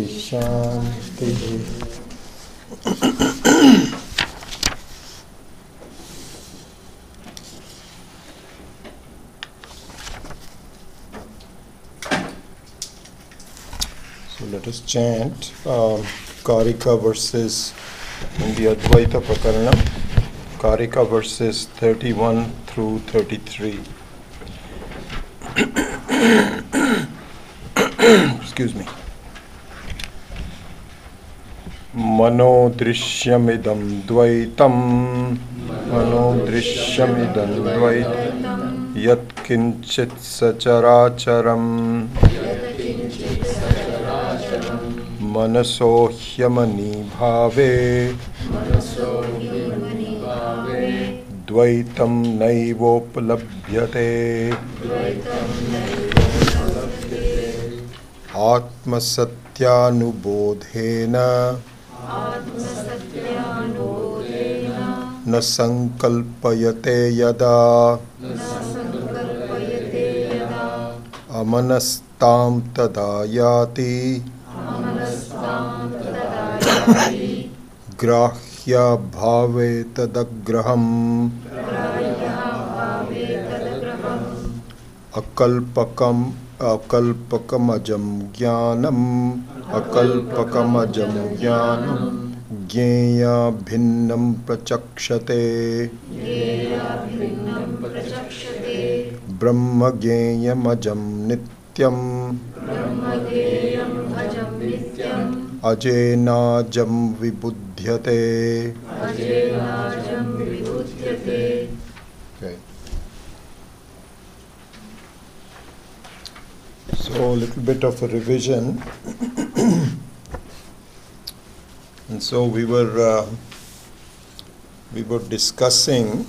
Shanti. So let us chant Karika verses in the Advaita Prakarana, Karika verses 31 through 33. Excuse me. Mano drishyamidam dvaitam, yat kinchit sacharacharam, manaso hyamani bhave, dvaitam naivopalabhyate, atma satyanubodhena, न संकल्पयते यदा अमनस्तां तदा याति ग्राह्य भावे तदग्रहम् अकल्पकमजं ज्ञानम् ज्ञेया भिन्नं प्रचक्षते ब्रह्म ज्ञेयमजं नित्यम् अजेनाजं विबुध्यते. Okay. So a little bit of a revision. And so we were discussing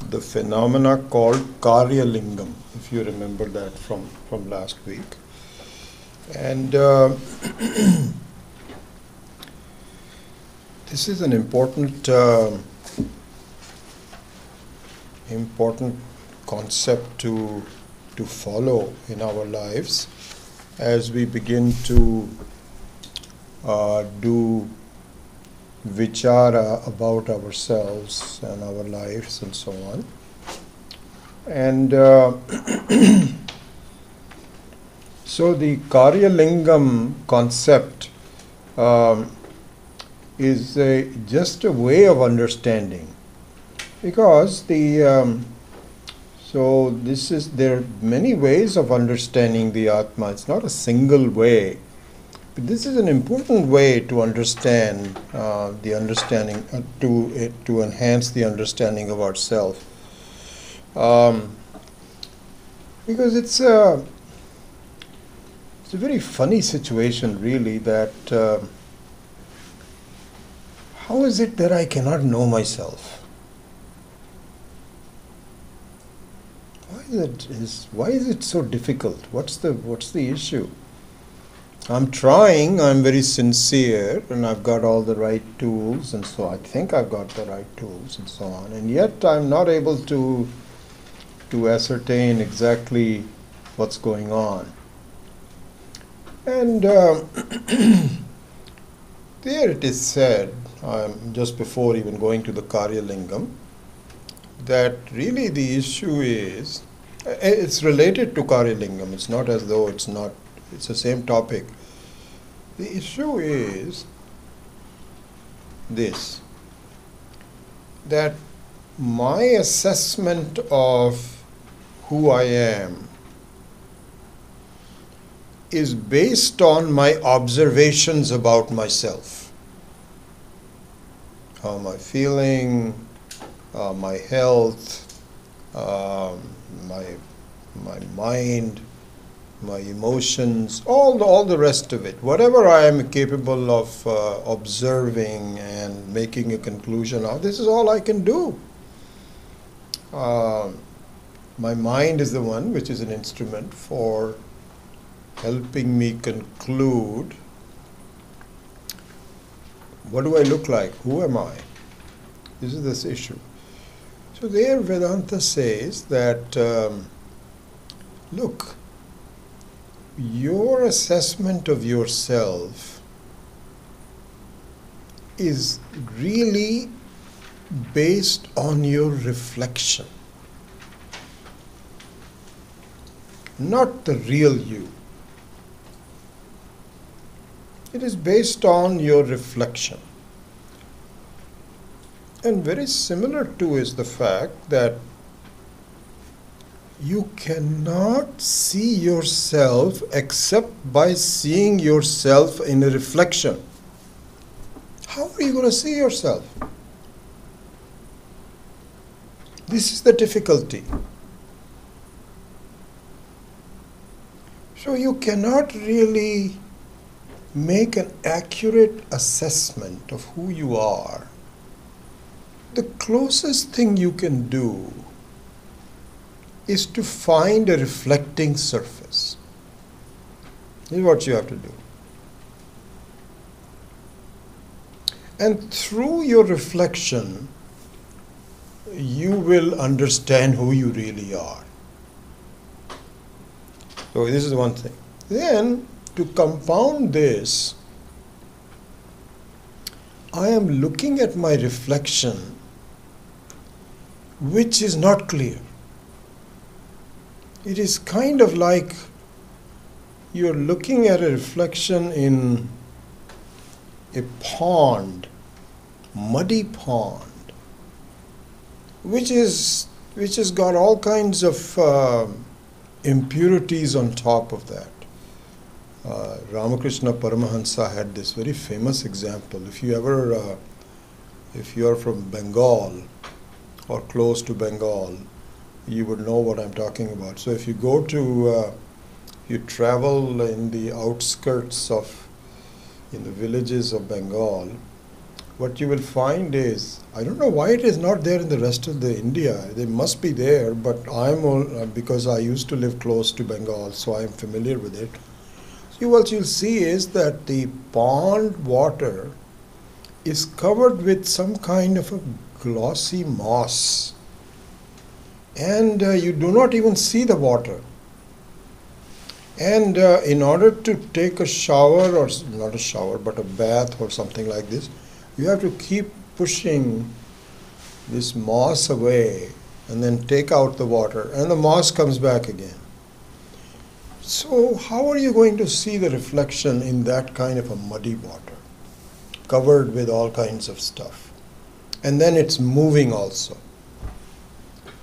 the phenomena called Karya Lingam, if you remember that from last week. And this is an important concept to follow in our lives as we begin to do vichara about ourselves and our lives and so on. And so the Karya Lingam concept is just a way of understanding, because there are many ways of understanding the Atma. It's not a single way. But this is an important way to understand the understanding, to enhance the understanding of ourselves. Because it's a very funny situation, really, that how is it that I cannot know myself? Why is it so difficult? What's the issue? I'm trying, I'm very sincere, and I've got all the right tools, and so I think I've got the right tools, and so on, and yet I'm not able to ascertain exactly what's going on. And there it is said, just before even going to the Karya Lingam, that really the issue is, it's related to Karya Lingam, it's not as though it's not. It's the same topic. The issue is this, that my assessment of who I am is based on my observations about myself. How am I feeling, my health, my mind, my emotions, all the rest of it. Whatever I am capable of observing and making a conclusion of, this is all I can do. My mind is the one which is an instrument for helping me conclude, what do I look like? Who am I? This is this issue. So there Vedanta says that, look, your assessment of yourself is really based on your reflection, not the real you. It is based on your reflection. And very similar to is the fact that you cannot see yourself except by seeing yourself in a reflection. How are you going to see yourself? This is the difficulty. So you cannot really make an accurate assessment of who you are. The closest thing you can do is to find a reflecting surface. This is what you have to do. And through your reflection, you will understand who you really are. So this is one thing. Then, to compound this, I am looking at my reflection, which is not clear. It is kind of like you're looking at a reflection in a pond, muddy pond, which has got all kinds of impurities on top of that. Ramakrishna Paramahansa had this very famous example. If you are from Bengal or close to Bengal, you would know what I'm talking about. So if you go to, you travel in the outskirts in the villages of Bengal, what you will find is, I don't know why it is not there in the rest of the India. They must be there, but because I used to live close to Bengal, so I'm familiar with it. So what you'll see is that the pond water is covered with some kind of a glossy moss, and you do not even see the water. And in order to take a shower, or not a shower, but a bath or something like this, you have to keep pushing this moss away and then take out the water, and the moss comes back again. So how are you going to see the reflection in that kind of a muddy water, covered with all kinds of stuff? And then it's moving also.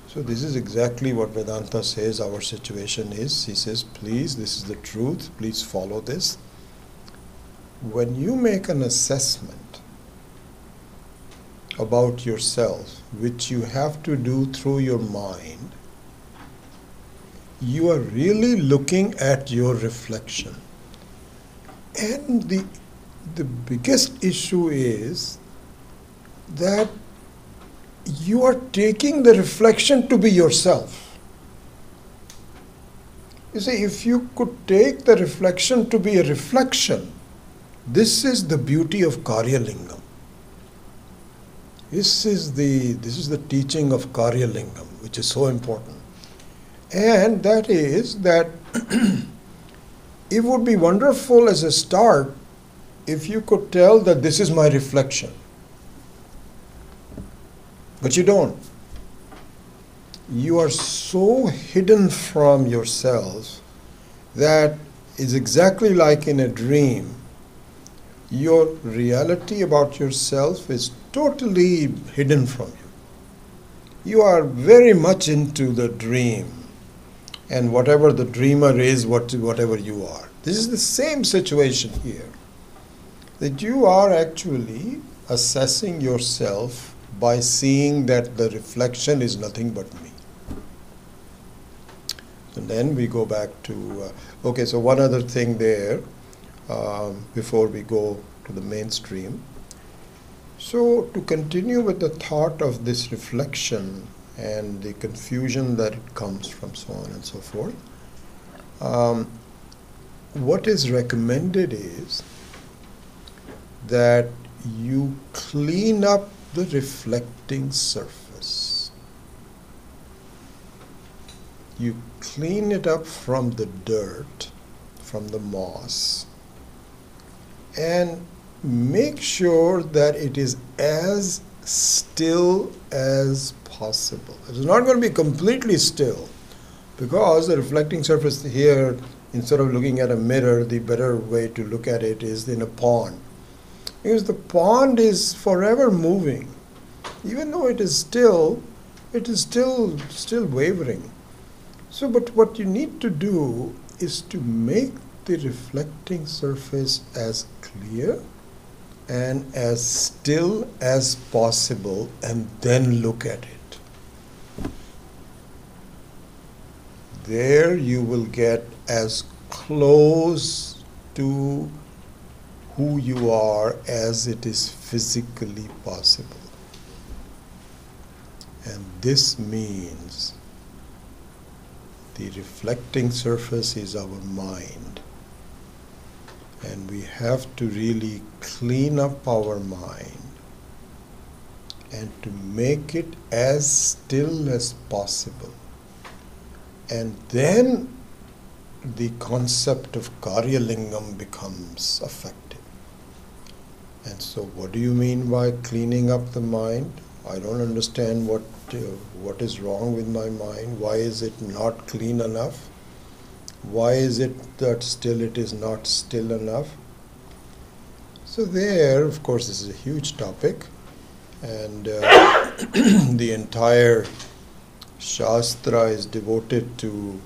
So this is exactly what Vedanta says our situation is. He says, please, this is the truth, please follow this. When you make an assessment about yourself, which you have to do through your mind, you are really looking at your reflection. And the biggest issue is that you are taking the reflection to be yourself. You see, if you could take the reflection to be a reflection, this is the beauty of Karyalingam. This is the teaching of Karyalingam, which is so important. And that is that it would be wonderful as a start if you could tell that this is my reflection. But you don't. You are so hidden from yourself that is exactly like in a dream. Your reality about yourself is totally hidden from you. You are very much into the dream, and whatever the dreamer is, whatever you are. This is the same situation here. That you are actually assessing yourself by seeing that the reflection is nothing but me. And then we go back to, okay, so one other thing there, before we go to the mainstream. So to continue with the thought of this reflection and the confusion that it comes from, so on and so forth, what is recommended is that you clean up the reflecting surface. You clean it up from the dirt, from the moss, and make sure that it is as still as possible. It is not going to be completely still, because the reflecting surface here, instead of looking at a mirror, the better way to look at it is in a pond. Because the pond is forever moving. Even though it is still wavering. So, but what you need to do is to make the reflecting surface as clear and as still as possible, and then look at it. There you will get as close to who you are as it is physically possible. And this means the reflecting surface is our mind. And we have to really clean up our mind and to make it as still as possible. And then the concept of Karyalingam becomes effective. And so what do you mean by cleaning up the mind? I don't understand what is wrong with my mind. Why is it not clean enough? Why is it that still it is not still enough? So there, of course, this is a huge topic, and the entire Shastra is devoted to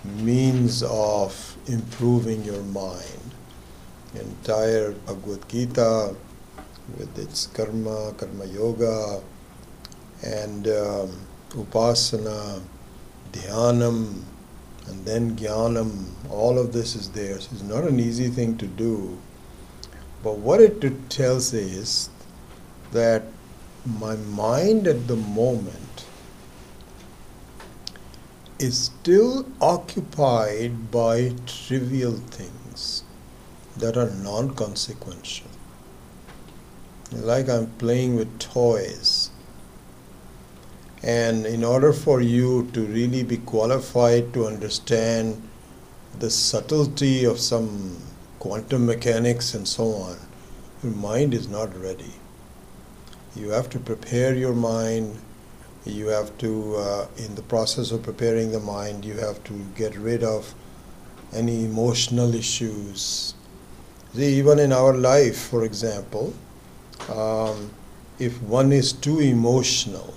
means of improving your mind. The entire Bhagavad Gita, with its karma yoga, and upasana, dhyanam, and then jnanam, all of this is there. So it's not an easy thing to do. But what it tells is that my mind at the moment is still occupied by trivial things that are non-consequential. Like I'm playing with toys. And in order for you to really be qualified to understand the subtlety of some quantum mechanics and so on, your mind is not ready. You have to prepare your mind. You have to, in the process of preparing the mind, you have to get rid of any emotional issues. See, even in our life, for example, if one is too emotional,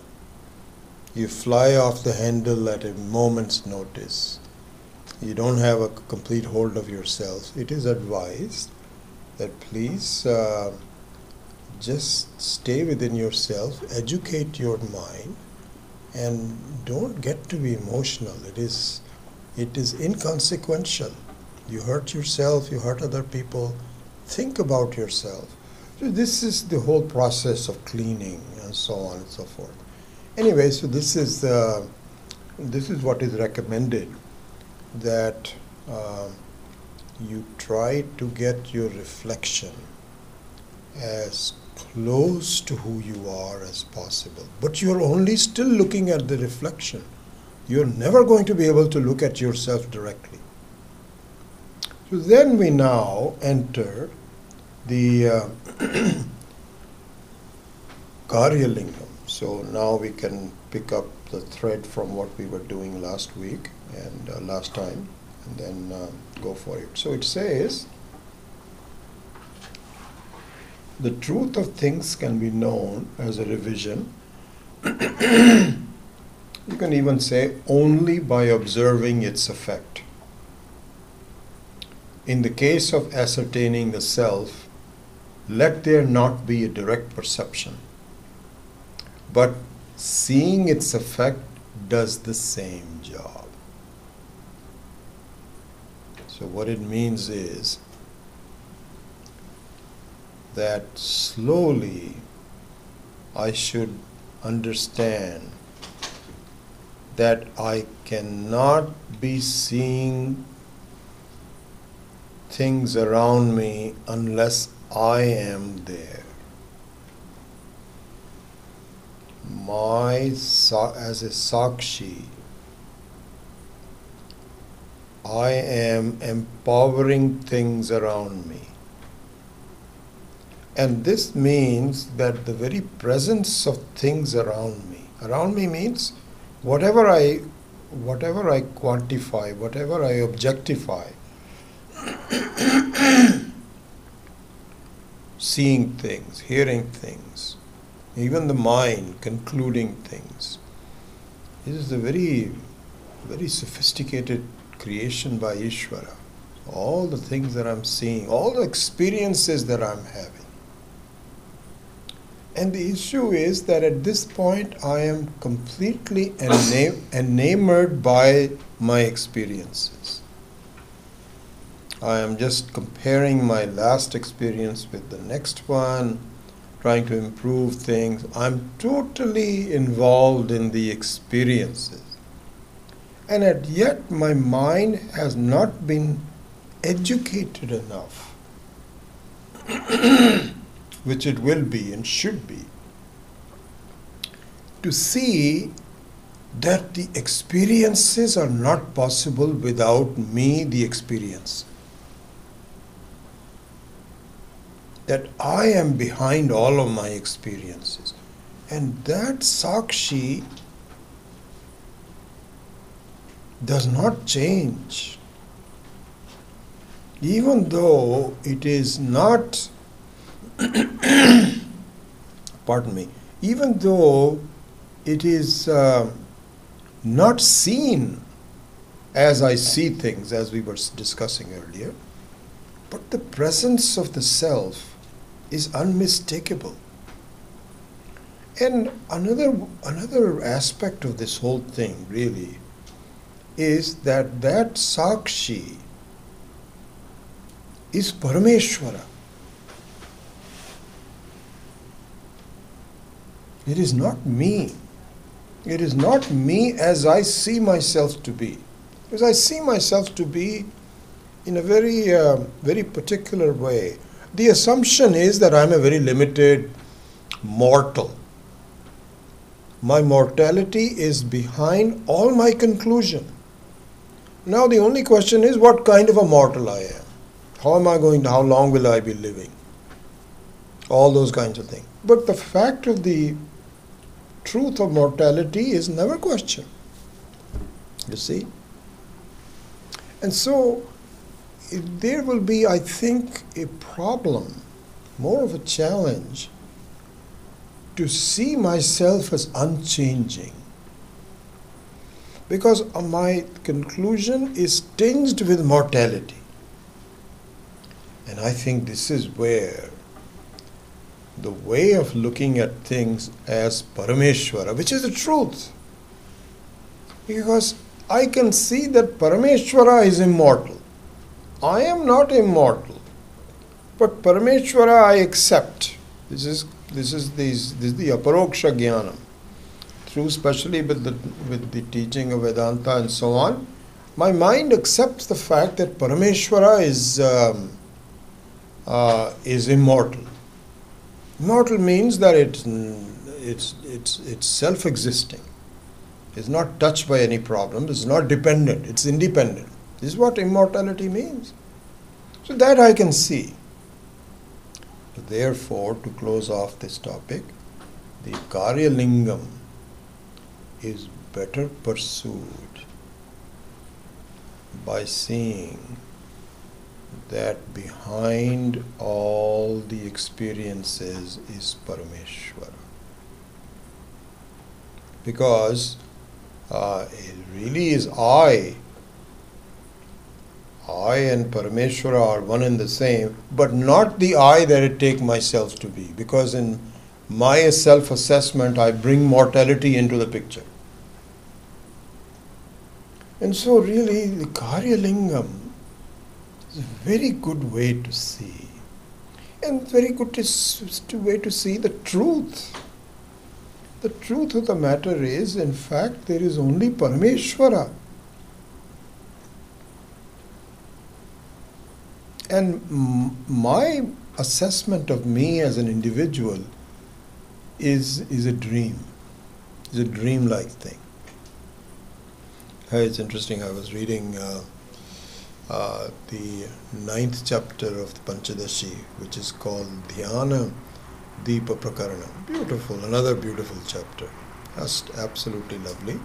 you fly off the handle at a moment's notice. You don't have a complete hold of yourself. It is advised that please just stay within yourself, educate your mind, and don't get to be emotional. It is inconsequential. You hurt yourself, you hurt other people. Think about yourself. So this is the whole process of cleaning and so on and so forth. Anyway, so this is what is recommended, that you try to get your reflection as close to who you are as possible. But you're only still looking at the reflection. You're never going to be able to look at yourself directly. So then we now enter the Karyalingam. So now we can pick up the thread from what we were doing last week and last time, and then go for it. So it says, the truth of things can be known as a revision. You can even say only by observing its effect. In the case of ascertaining the self, let there not be a direct perception, but seeing its effect does the same job. So what it means is that slowly I should understand that I cannot be seeing things around me unless I am there. As a sakshi, I am empowering things around me. And this means that the very presence of things around me means whatever I quantify, whatever I objectify, seeing things, hearing things, even the mind concluding things. This is a very, very sophisticated creation by Ishvara. All the things that I'm seeing, all the experiences that I'm having. And the issue is that at this point I am completely enamored by my experiences. I am just comparing my last experience with the next one, trying to improve things. I'm totally involved in the experiences. And yet my mind has not been educated enough, which it will be and should be, to see that the experiences are not possible without me, the experience. That I am behind all of my experiences. And that Sakshi does not change. Even though it is not, pardon me, even though it is not seen as I see things, as we were discussing earlier, but the presence of the self is unmistakable. And another aspect of this whole thing really is that Sakshi is Parameshwara. It is not me. It is not me as I see myself to be. Because I see myself to be in a very, very particular way. The assumption is that I'm a very limited mortal. My mortality is behind all my conclusion. Now the only question is what kind of a mortal I am. How long will I be living? All those kinds of things. But the fact of the truth of mortality is never questioned. You see? And so there will be, I think, a problem, more of a challenge, to see myself as unchanging. Because my conclusion is tinged with mortality. And I think this is where the way of looking at things as Parameshwara, which is the truth. Because I can see that Parameshwara is immortal. I am not immortal. But Parameshwara I accept. This is the aparoksha jnanam. Through especially with the teaching of Vedanta and so on, my mind accepts the fact that Parameshwara is immortal. Immortal means that it's self-existing. It's not touched by any problem. It's not dependent. It's independent. This is what immortality means. So that I can see. Therefore, to close off this topic, the Karya Lingam is better pursued by seeing that behind all the experiences is Parameshwara. Because it really is I and Parameshwara are one and the same, but not the I that I take myself to be. Because in my self-assessment, I bring mortality into the picture. And so really, the Karya Lingam is a very good way to see. And very good way to see the truth. The truth of the matter is, in fact, there is only Parameshwara. And my assessment of me as an individual is a dream. It's a dream-like thing. It's interesting, I was reading the 9th chapter of the Panchadashi, which is called Dhyana Deepa Prakarana. Beautiful, another beautiful chapter. Just absolutely lovely.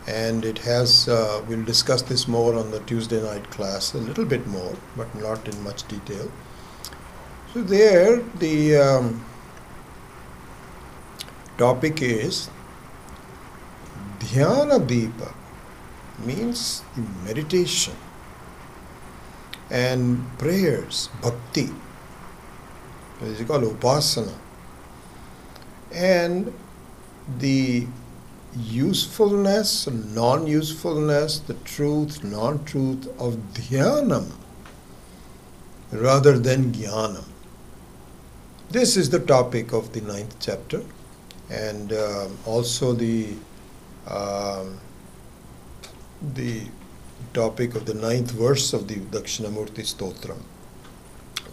And it has, we'll discuss this more on the Tuesday night class, a little bit more, but not in much detail. So there, the topic is Dhyana Deepa, means the meditation and prayers, bhakti, which is called upasana, and the usefulness, non-usefulness, the truth, non-truth of dhyanam rather than jnanam. This is the topic of the 9th chapter, and also the topic of the 9th verse of the Dakshinamurti Stotram.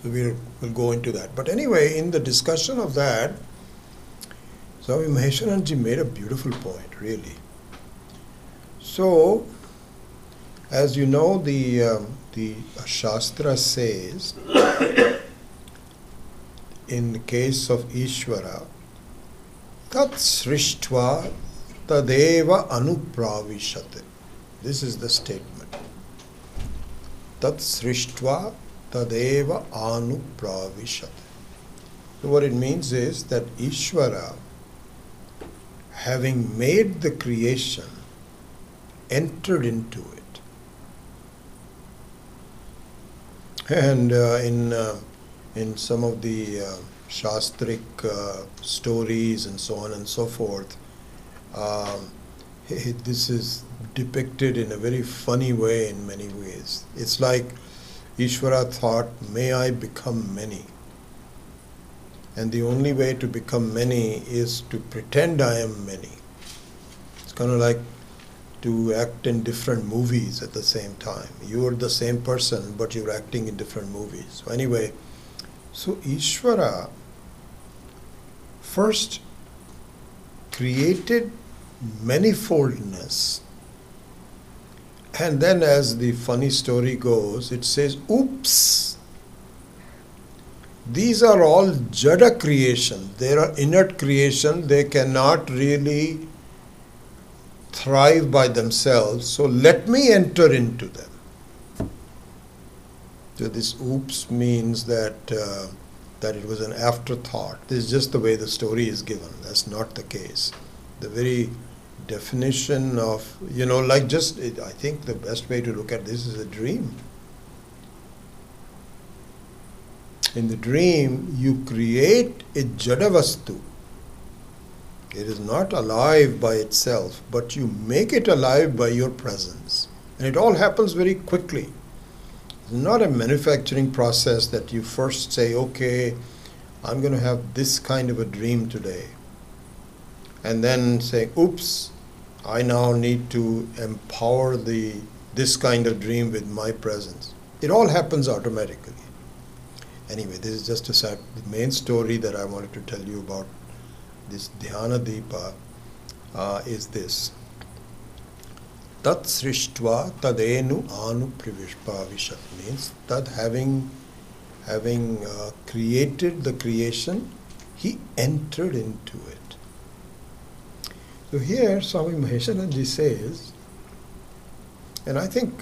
We'll go into that. But anyway, in the discussion of that, Swami Maheswaranji made a beautiful point, really. So, as you know, the Shastra says, in the case of Ishvara, tat srishtva tadeva anupravishate. This is the statement. Tat srishtva tadeva anupravishate. So what it means is that Ishvara, having made the creation, entered into it. And in some of the Shastric stories and so on and so forth, this is depicted in a very funny way in many ways. It's like Ishvara thought, may I become many. And the only way to become many is to pretend I am many. It's kind of like to act in different movies at the same time. You are the same person, but you're acting in different movies. So anyway, so Ishvara first created manifoldness, and then, as the funny story goes, it says, oops, these are all jada creation. They are inert creation. They cannot really thrive by themselves. So let me enter into them. So this oops means that it was an afterthought. This is just the way the story is given. That's not the case. The very definition of, I think the best way to look at this is a dream. In the dream, you create a jadavastu. It is not alive by itself, but you make it alive by your presence. And it all happens very quickly. It's not a manufacturing process that you first say, okay, I'm going to have this kind of a dream today. And then say, oops, I now need to empower this kind of dream with my presence. It all happens automatically. Anyway, this is just the main story that I wanted to tell you about this Dhyana Deepa is this. Tat srishtva tadenu anu pravishat, means that having created the creation, he entered into it. So here Swami Maheswaranji says, and I think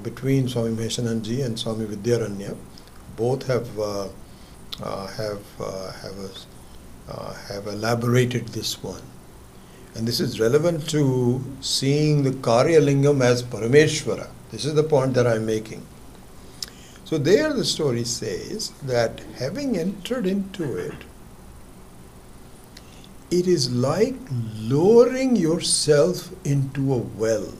between Swami Maheswaranji and Swami Vidyaranya, both have elaborated this one, and this is relevant to seeing the Karya Lingam as Parameshwara. This is the point that I'm making. So there the story says that having entered into it, it is like lowering yourself into a well.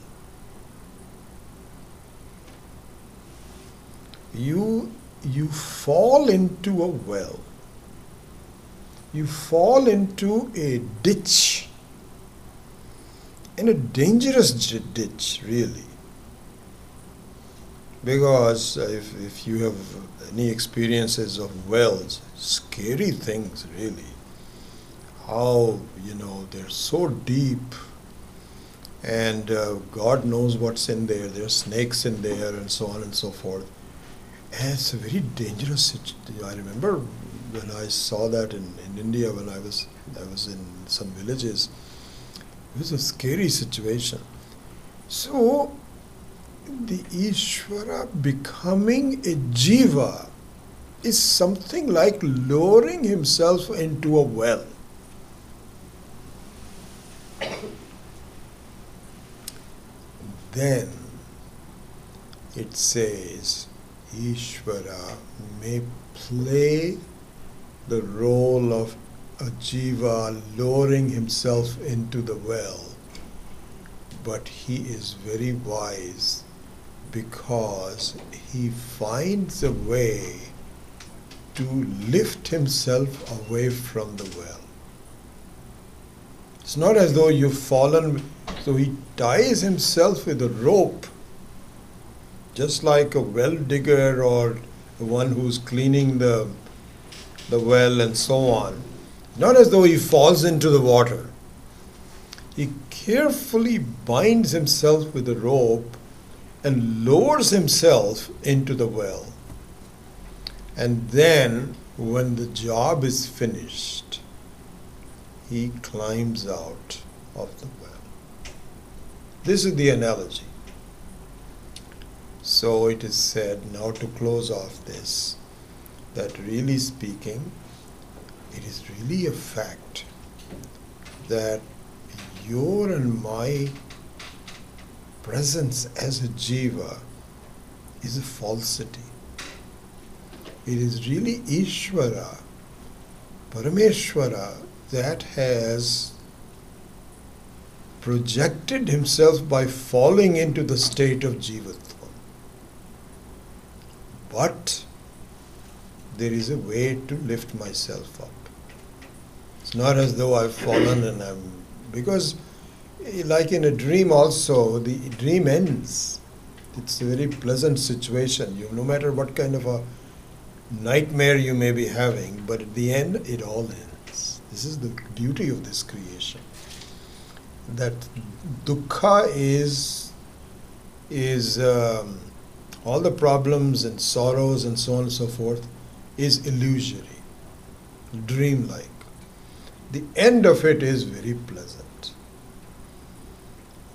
You fall into a well. You fall into a ditch, in a dangerous ditch, really. Because if you have any experiences of wells, scary things, really. How, they're so deep, and God knows what's in there. There are snakes in there and so on and so forth. And it's a very dangerous situation. I remember when I saw that in India when I was in some villages. It was a scary situation. So the Ishvara becoming a jiva is something like lowering himself into a well. Then it says Ishvara may play the role of a jiva lowering himself into the well, but he is very wise because he finds a way to lift himself away from the well. It's not as though you've fallen, so he ties himself with a rope, just like a well digger or the one who's cleaning the well and so on. Not as though he falls into the water. He carefully binds himself with a rope and lowers himself into the well. And then, when the job is finished, he climbs out of the well. This is the analogy. So it is said, now to close off this, that really speaking, it is really a fact that your and my presence as a jiva is a falsity. It is really Ishvara, Parameshwara, that has projected himself by falling into the state of jivatva. But there is a way to lift myself up. It's not as though I've fallen and because like in a dream also, the dream ends. It's a very pleasant situation. No matter what kind of a nightmare you may be having, but at the end, it all ends. This is the beauty of this creation. That dukkha is all the problems and sorrows and so on and so forth is illusory, dreamlike. The end of it is very pleasant.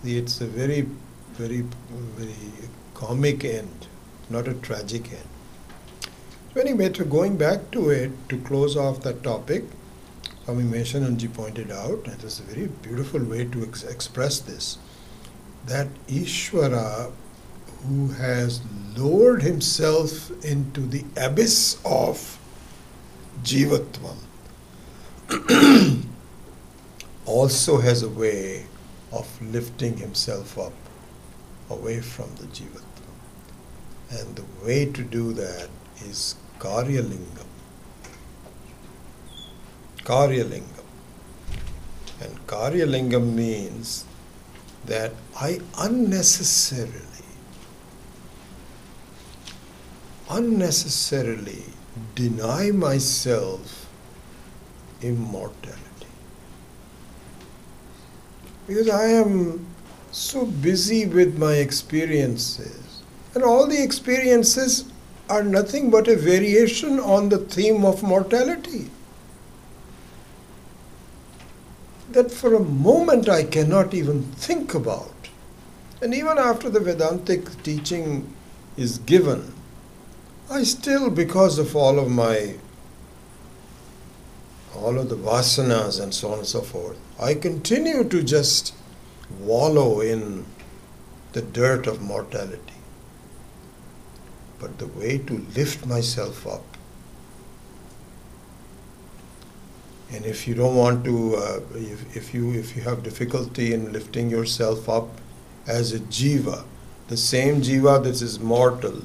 It's a very, very, very comic end, not a tragic end. So anyway, going back to it, to close off that topic, Swami Meshananji pointed out, and it's a very beautiful way to express this, that Ishvara, who has lowered himself into the abyss of jivatvam, also has a way of lifting himself up away from the jivatvam. And the way to do that is Karyalingam. Karyalingam. And Karyalingam means that I unnecessarily deny myself immortality. Because I am so busy with my experiences, and all the experiences are nothing but a variation on the theme of mortality. That for a moment I cannot even think about. And even after the Vedantic teaching is given, I still, because of all of the vasanas and so on and so forth, I continue to just wallow in the dirt of mortality. But the way to lift myself up, and if you don't want to, if you have difficulty in lifting yourself up as a jiva, the same jiva that is mortal,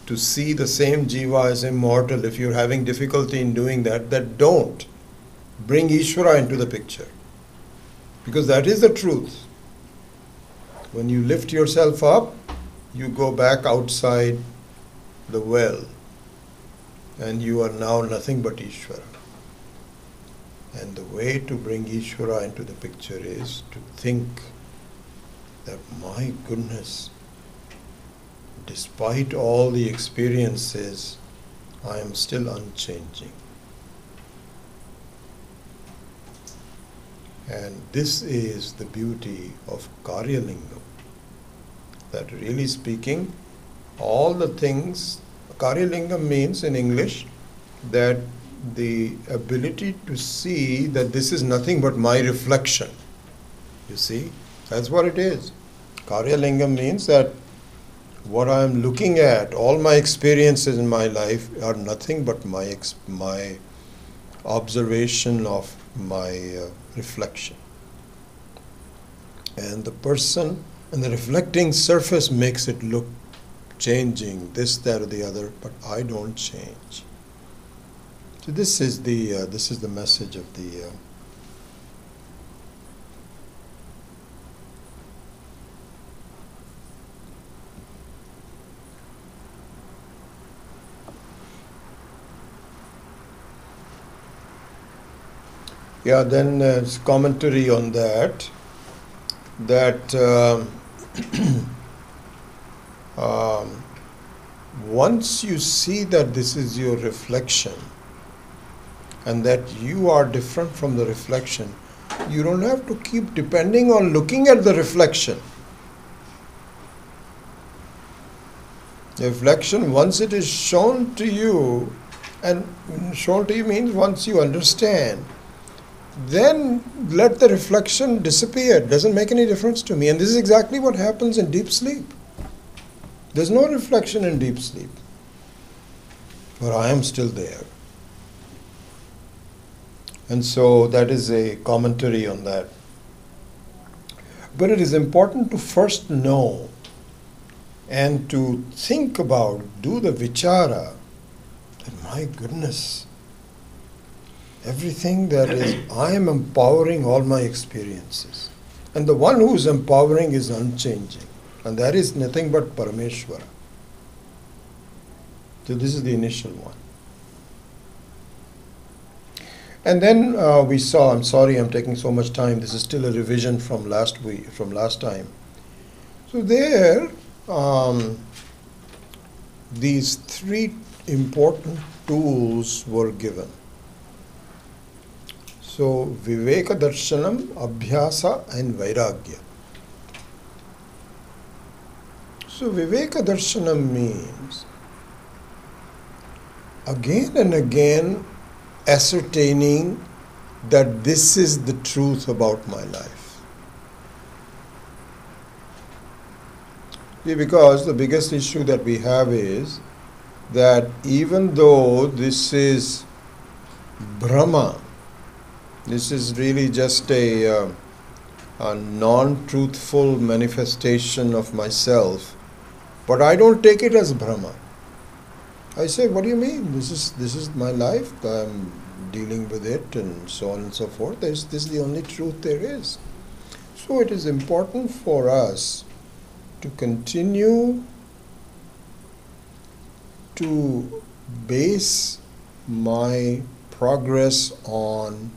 to see the same jiva as immortal, if you're having difficulty in doing that, don't. Bring Ishvara into the picture. Because that is the truth. When you lift yourself up, you go back outside the well, and you are now nothing but Ishvara. And the way to bring Ishvara into the picture is to think that, my goodness, despite all the experiences, I am still unchanging. And this is the beauty of Karyalingam. That really speaking, all the things, Karyalingam means in English that the ability to see that this is nothing but my reflection. You see, that's what it is. Karyalingam means that what I am looking at, all my experiences in my life are nothing but my observation of my reflection. And the person and the reflecting surface makes it look changing, this, that, or the other, but I don't change. So this is the message of the then there's commentary on that once you see that this is your reflection and that you are different from the reflection, you don't have to keep depending on looking at the reflection. The reflection, once it is shown to you, and shown to you means once you understand, then let the reflection disappear. It doesn't make any difference to me. And this is exactly what happens in deep sleep. There's no reflection in deep sleep. But I am still there. And so that is a commentary on that. But it is important to first know and to think about, do the vichara, that my goodness, everything that is, I am empowering all my experiences. And the one who is empowering is unchanging. And that is nothing but Parameshwara. So this is the initial one. And then we saw, I'm sorry I'm taking so much time, this is still a revision from last time. So there, these three important tools were given. So Viveka Darshanam, Abhyasa and Vairagya. So Viveka Darshanam means again and again ascertaining that this is the truth about my life. See, because the biggest issue that we have is that even though this is Brahma, this is really just a non-truthful manifestation of myself, but I don't take it as Brahma. I say, what do you mean? This is my life. I'm dealing with it, and so on and so forth. This is the only truth there is. So it is important for us to continue to base my progress on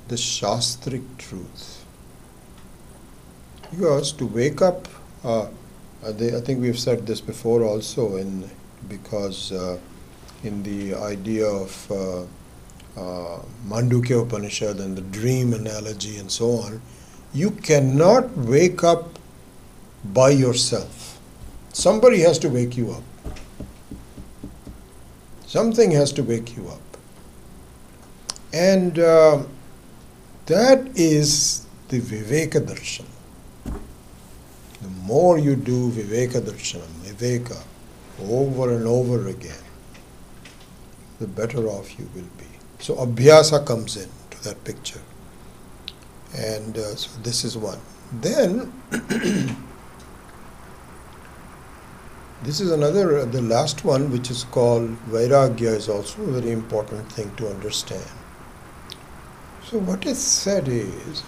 the Shastric truth. Because to wake up, I think we have said this before also, because in the idea of Mandukya Upanishad and the dream analogy and so on, you cannot wake up by yourself. Somebody has to wake you up. Something has to wake you up. And that is the Viveka Darshan. The more you do Viveka Darshanam, Viveka, over and over again, the better off you will be. So Abhyasa comes in to that picture. And so this is one. Then, this is another, the last one, which is called Vairagya, is also a very important thing to understand. So what is said is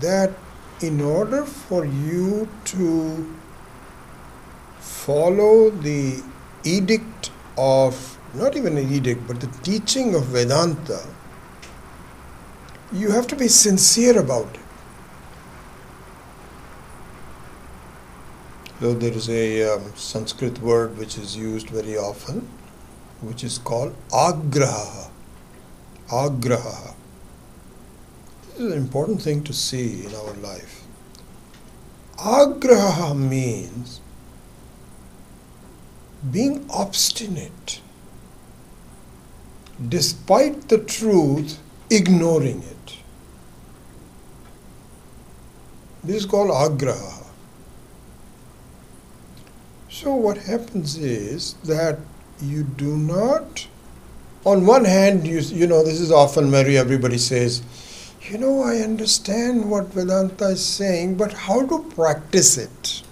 that in order for you to follow the edict of not even an edict, but the teaching of Vedanta, you have to be sincere about it. So there is a Sanskrit word which is used very often, which is called agraha. Agraha. This is an important thing to see in our life. Agraha means being obstinate, despite the truth, ignoring it. This is called agraha. So what happens is that you do not, on one hand, you know, this is often where everybody says, you know, I understand what Vedanta is saying, but how to practice it?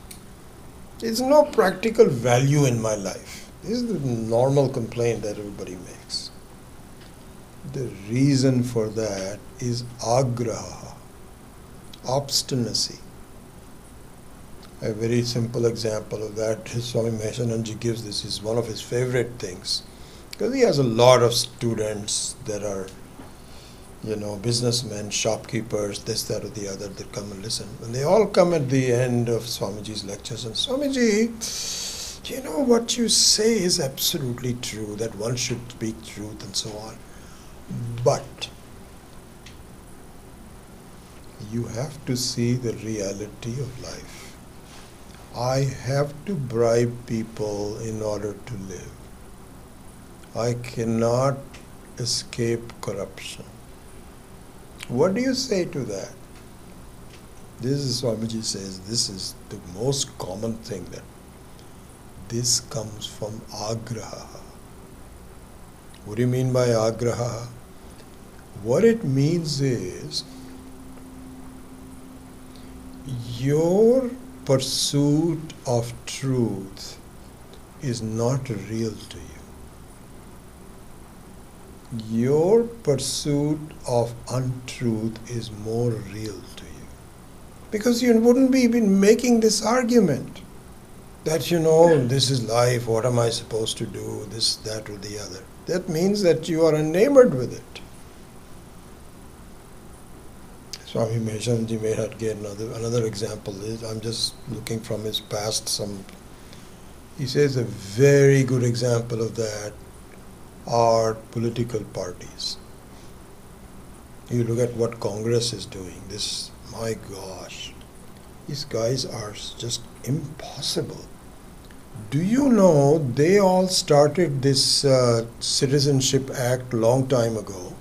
There's no practical value in my life. This is the normal complaint that everybody makes. The reason for that is agraha, obstinacy. A very simple example of that, Swami Maheshananji gives this, is one of his favorite things. Because he has a lot of students that are, you know, businessmen, shopkeepers, this, that, or the other, that come and listen. And they all come at the end of Swamiji's lectures and, Swamiji, you know, what you say is absolutely true, that one should speak truth and so on. But you have to see the reality of life. I have to bribe people in order to live. I cannot escape corruption. What do you say to that? This is, Swamiji says, this is the most common thing, that this comes from agraha. What do you mean by agraha? What it means is your pursuit of truth is not real to you. Your pursuit of untruth is more real to you. Because you wouldn't be even making this argument that, you know, this is life, what am I supposed to do, this, that, or the other. That means that you are enamored with it. Swami Maheshananji may not get another example. I'm just looking from his past. He says a very good example of that are political parties. You look at what Congress is doing. This, my gosh, these guys are just impossible. Do you know they all started this Citizenship Act long time ago?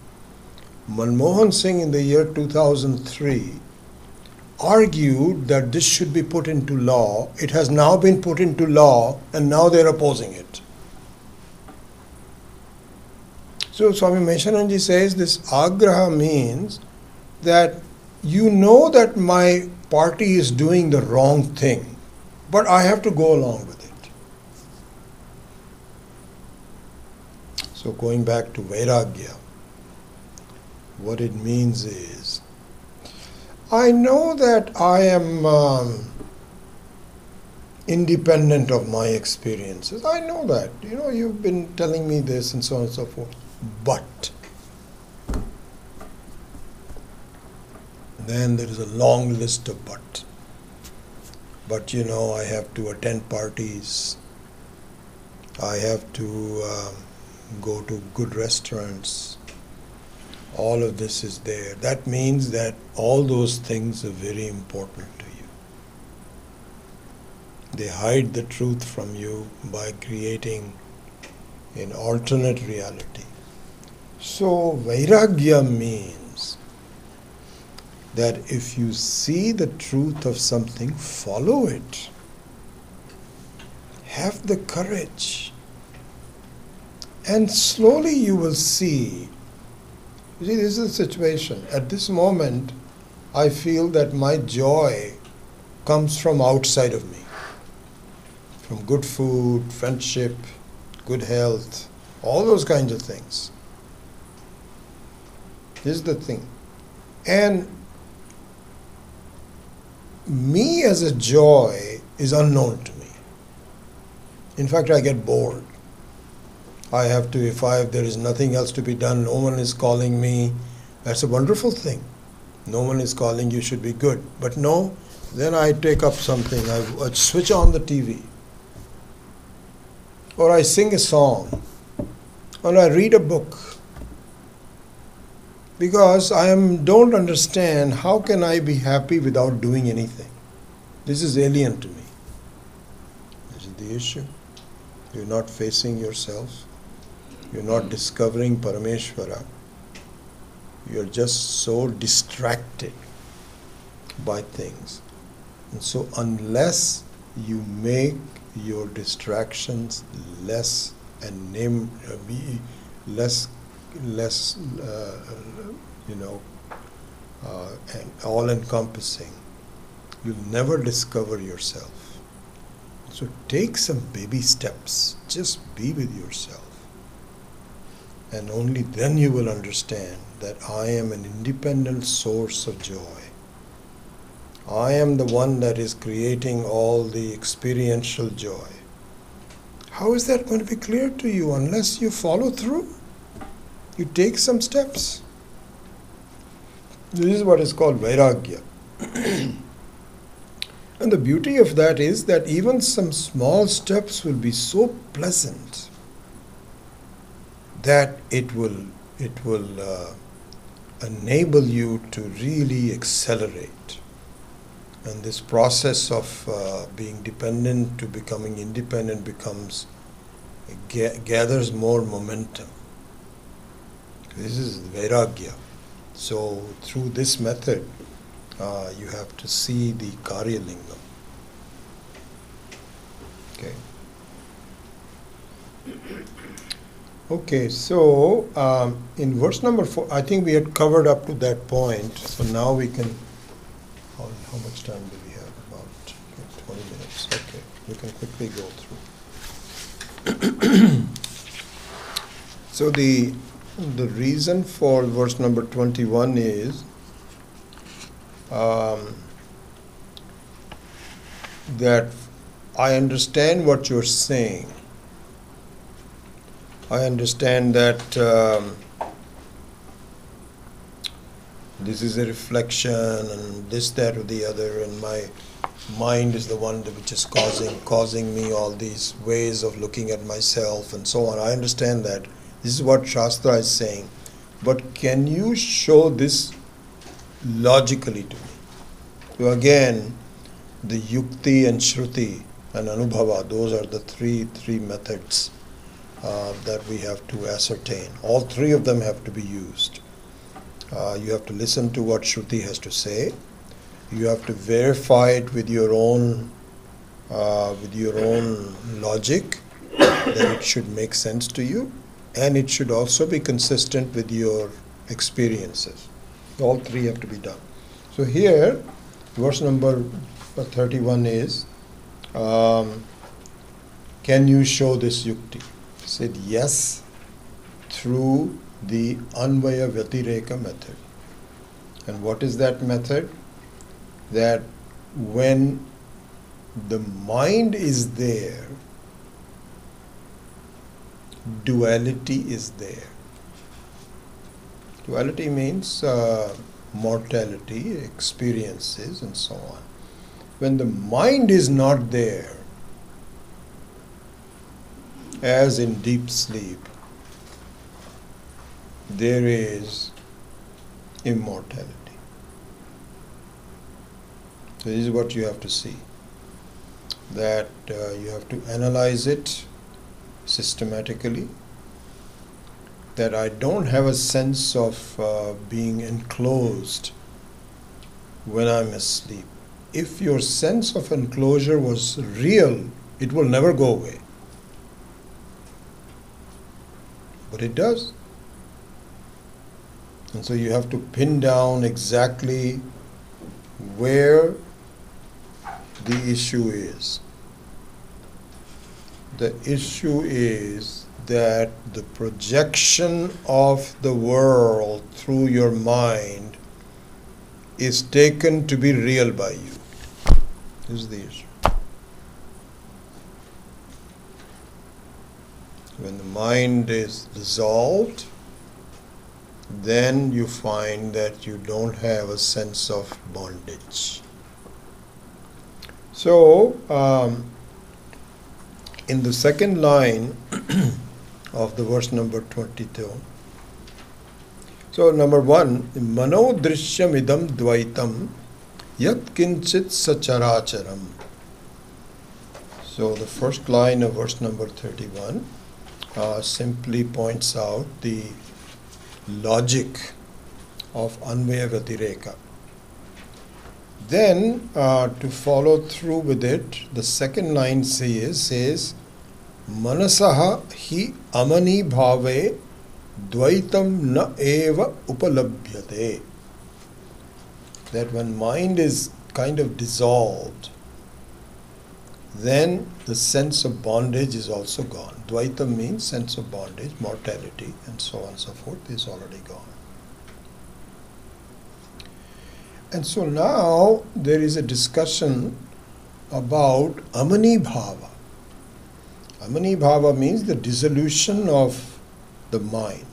Manmohan Singh in the year 2003 argued that this should be put into law. It has now been put into law and now they're opposing it. So Swami Maheshananji says this agraha means that you know that my party is doing the wrong thing, but I have to go along with it. So going back to Vairagya, what it means is, I know that I am independent of my experiences. I know that. You know, you've been telling me this and so on and so forth. But then there is a long list of but. But you know, I have to attend parties. I have to go to good restaurants. All of this is there. That means that all those things are very important to you. They hide the truth from you by creating an alternate reality. So Vairagya means that if you see the truth of something, follow it. Have the courage. And slowly you will see. You see, this is the situation. At this moment, I feel that my joy comes from outside of me. From good food, friendship, good health, all those kinds of things. This is the thing. And me as a joy is unknown to me. In fact, I get bored. if there is nothing else to be done, no one is calling me, that's a wonderful thing. No one is calling, you should be good. But no, then I take up something, I switch on the TV, or I sing a song, or I read a book. Because don't understand, how can I be happy without doing anything? This is alien to me. This is the issue. You're not facing yourself. You're not discovering Parameshwara. You're just so distracted by things. And so unless you make your distractions less and and all-encompassing, you'll never discover yourself. So take some baby steps. Just be with yourself. And only then you will understand that I am an independent source of joy. I am the one that is creating all the experiential joy. How is that going to be clear to you unless you follow through? You take some steps. This is what is called Vairagya. And the beauty of that is that even some small steps will be so pleasant that it will enable you to really accelerate. And this process of being dependent to becoming independent gathers more momentum. This is Vairagya. So through this method, you have to see the Karyalingam. Okay. Okay, so in verse number 4, I think we had covered up to that point. So now we can. How much time do we have? About 20 minutes. Okay, we can quickly go through. So the reason for verse number 21 is that I understand what you're saying. I understand that this is a reflection and this, that, or the other, and my mind is the one which is causing me all these ways of looking at myself and so on. I understand that. This is what Shastra is saying. But can you show this logically to me? So again, the Yukti and Shruti and Anubhava, those are the three methods that we have to ascertain. All three of them have to be used. You have to listen to what Shruti has to say. You have to verify it with your own logic, that it should make sense to you, and it should also be consistent with your experiences. All three have to be done. So here, verse number 31 is, can you show this yukti? He said yes, through the Anvaya Vyatireka method. And what is that method? That when the mind is there, duality is there. Duality means mortality, experiences, and so on. When the mind is not there, as in deep sleep, there is immortality. So this is what you have to see. That you have to analyze it systematically. That I don't have a sense of being enclosed when I'm asleep. If your sense of enclosure was real, it will never go away. But it does. And so you have to pin down exactly where the issue is. The issue is that the projection of the world through your mind is taken to be real by you. This is the issue. When the mind is dissolved, then you find that you don't have a sense of bondage. So, in the second line of the verse number 22, so number 1, Mano drishyam idam dvaitam yat kinchit sacharacharam. So the first line of verse number 31 simply points out the logic of Anvaya Vyatireka. Then to follow through with it, the second line says Manasaha hi amani bhave dvaitam na eva upalabhyate. That when mind is kind of dissolved, then the sense of bondage is also gone. Dvaitam means sense of bondage, mortality, and so on and so forth is already gone. And so now there is a discussion about amani bhava. Amani bhava means the dissolution of the mind.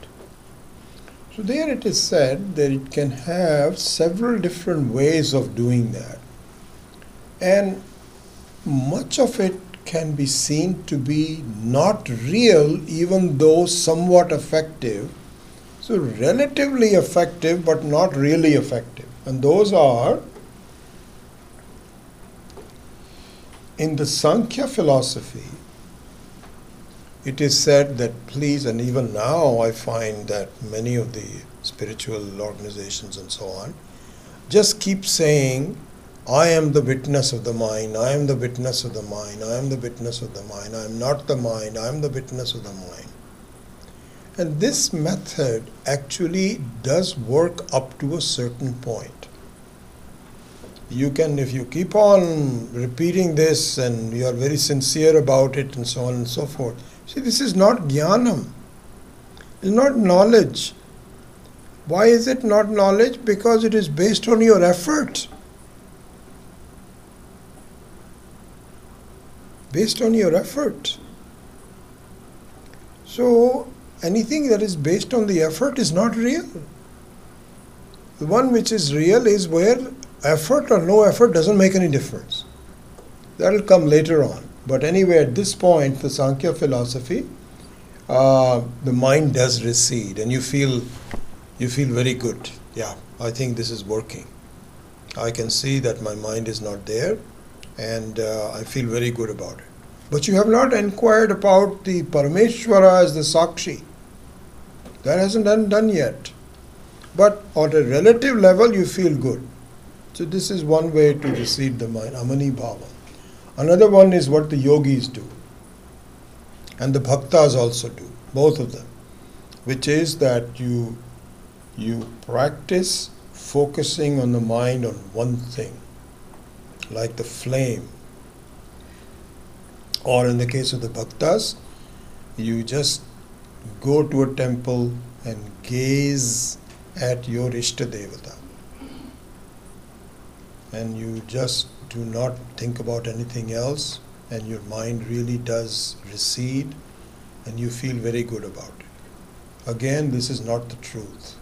So there it is said that it can have several different ways of doing that. And much of it can be seen to be not real, even though somewhat effective. So relatively effective, but not really effective. And those are, in the Sankhya philosophy, it is said that please, and even now I find that many of the spiritual organizations and so on, just keep saying, I am the witness of the mind, I am the witness of the mind, I am the witness of the mind, I am not the mind, I am the witness of the mind. And this method actually does work up to a certain point. You can, if you keep on repeating this and you are very sincere about it and so on and so forth. See, this is not jnanam. It's not knowledge. Why is it not knowledge? Because it is based on your effort. Based on your effort. So, anything that is based on the effort is not real. The one which is real is where effort or no effort doesn't make any difference. That will come later on. But anyway, at this point, the Sankhya philosophy, the mind does recede, and you feel very good. Yeah, I think this is working. I can see that my mind is not there, and I feel very good about it. But you have not inquired about the Parameshwara as the Sakshi. That hasn't done yet. But on a relative level, you feel good. So this is one way to recede the mind, amani bhava. Another one is what the yogis do, and the bhaktas also do, both of them, which is that you practice focusing on the mind on one thing, like the flame. Or in the case of the bhaktas, you just go to a temple and gaze at your Ishta Devata. And you just do not think about anything else, and your mind really does recede, and you feel very good about it. Again, this is not the truth,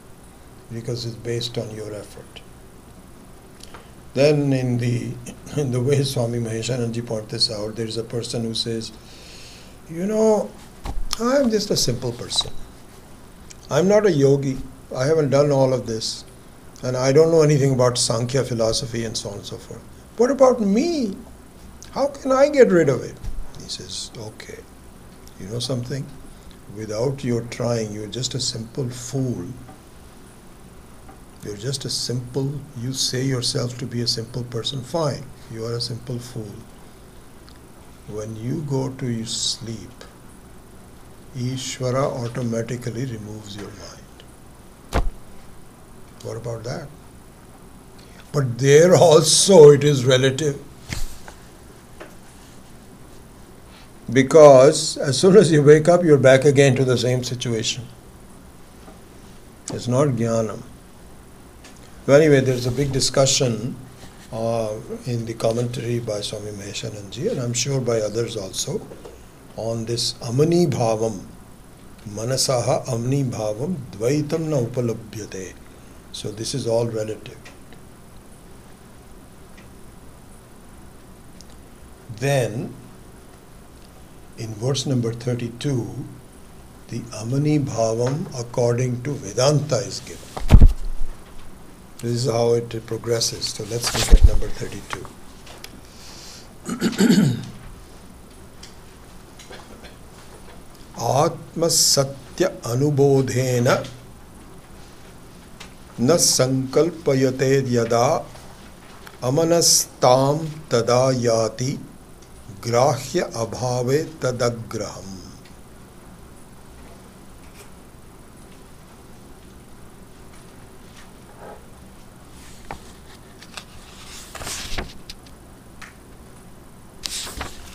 because it's based on your effort. Then in the way Swami Maheshananji pointed this out, there is a person who says, I am just a simple person. I'm not a yogi. I haven't done all of this. And I don't know anything about Sankhya philosophy and so on and so forth. What about me? How can I get rid of it? He says, okay, you know something? Without your trying, you're just a simple fool. You're just you say yourself to be a simple person, fine. You are a simple fool. When you go to sleep, Ishvara automatically removes your mind. What about that? But there also it is relative. Because as soon as you wake up, you're back again to the same situation. It's not jnanam. So anyway, there's a big discussion in the commentary by Swami Maheshananji, and I'm sure by others also, on this amani bhavam. Manasaha amni bhavam dvaitam na upalabhyate. So this is all relative. Then, in verse number 32, the amani bhavam according to Vedanta is given. This is how it progresses. So let's look at number 32. Atma satya anubodhena na sankalpayate yada amanastam tada yati grahya abhave tadagraham.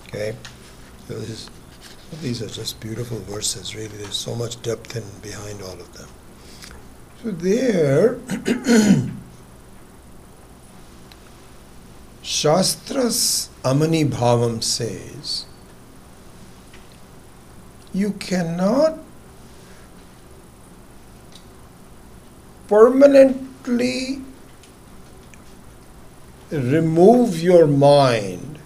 Okay, so these are just beautiful verses, really. There's so much depth behind all of them. So there, Shastra's Amani Bhavam says, you cannot permanently remove your mind.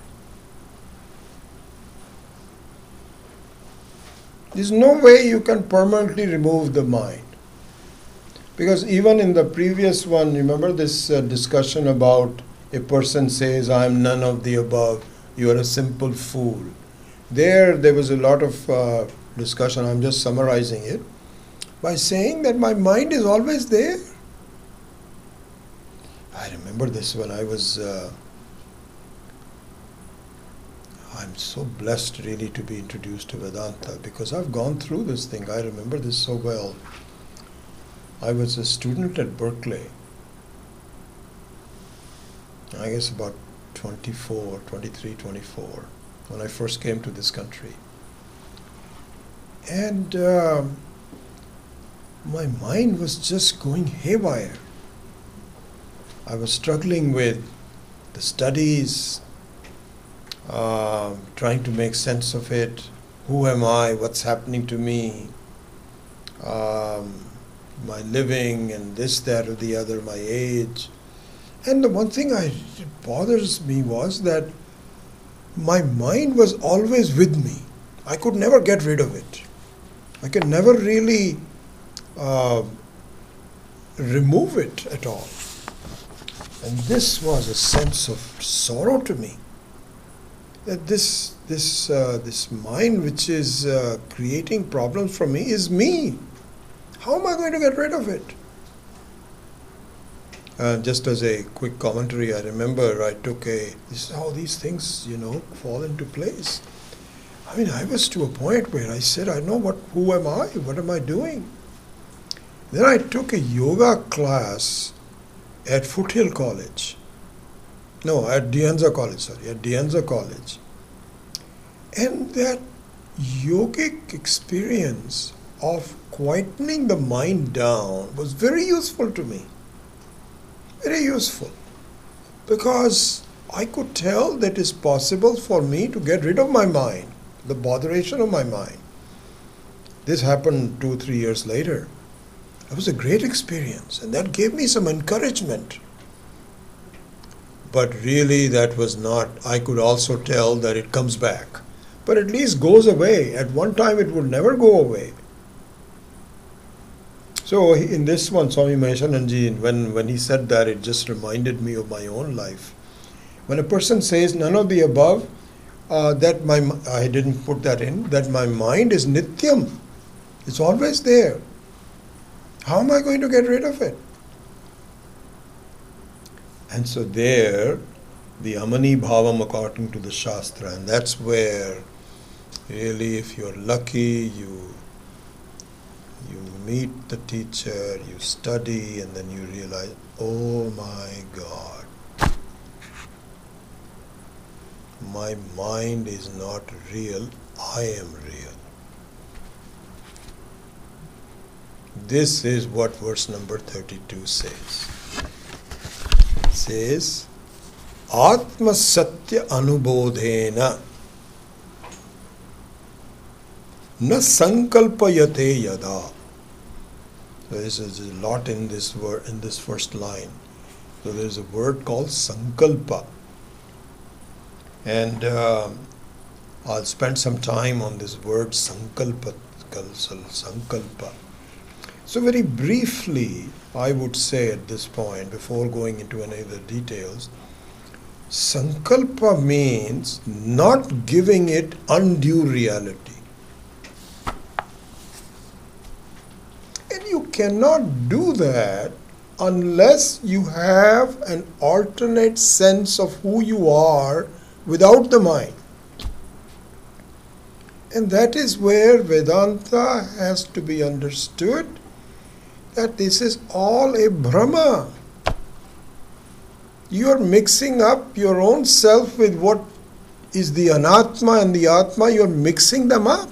There's no way you can permanently remove the mind. Because even in the previous one, remember this discussion about a person says, I am none of the above, you are a simple fool. There was a lot of discussion, I'm just summarizing it, by saying that my mind is always there. I remember this when I was, I'm so blessed really to be introduced to Vedanta because I've gone through this thing. I remember this so well. I was a student at Berkeley, I guess about 24, when I first came to this country. And my mind was just going haywire. I was struggling with the studies, trying to make sense of it. Who am I? What's happening to me? My living and this, that, or the other, my age. And the one thing that bothers me was that my mind was always with me. I could never get rid of it. I could never really remove it at all. And this was a sense of sorrow to me. That this mind which is creating problems for me is me. How am I going to get rid of it? Just as a quick commentary, I remember I took this is how these things, fall into place. I mean, I was to a point where I said, I know who am I? What am I doing? Then I took a yoga class at Foothill College. No, at De Anza College. And that yogic experience of quietening the mind down was very useful to me. Very useful. Because I could tell that it's possible for me to get rid of my mind, the botheration of my mind. This happened 2-3 years later. It was a great experience, and that gave me some encouragement. But really that was not, I could also tell that it comes back. But at least goes away. At one time it would never go away. So in this one, Swami Maheshananji, when he said that, it just reminded me of my own life. When a person says none of the above, I didn't put that in, that my mind is nityam. It's always there. How am I going to get rid of it? And so there, the Amani Bhavam according to the Shastra, and that's where really if you're lucky, you meet the teacher, you study, and then you realize, oh my God, my mind is not real, I am real. This is what verse number 32 says. It says, Atma Satya Anubodhena Na sankalpayate yada. So this is a lot in this word, in this first line. So there's a word called sankalpa. And I'll spend some time on this word sankalpa. Sankalpa. So very briefly, I would say at this point, before going into any of the details, sankalpa means not giving it undue reality. And you cannot do that unless you have an alternate sense of who you are without the mind. And that is where Vedanta has to be understood, that this is all a Brahma. You are mixing up your own self with what is the Anatma and the Atma. You are mixing them up.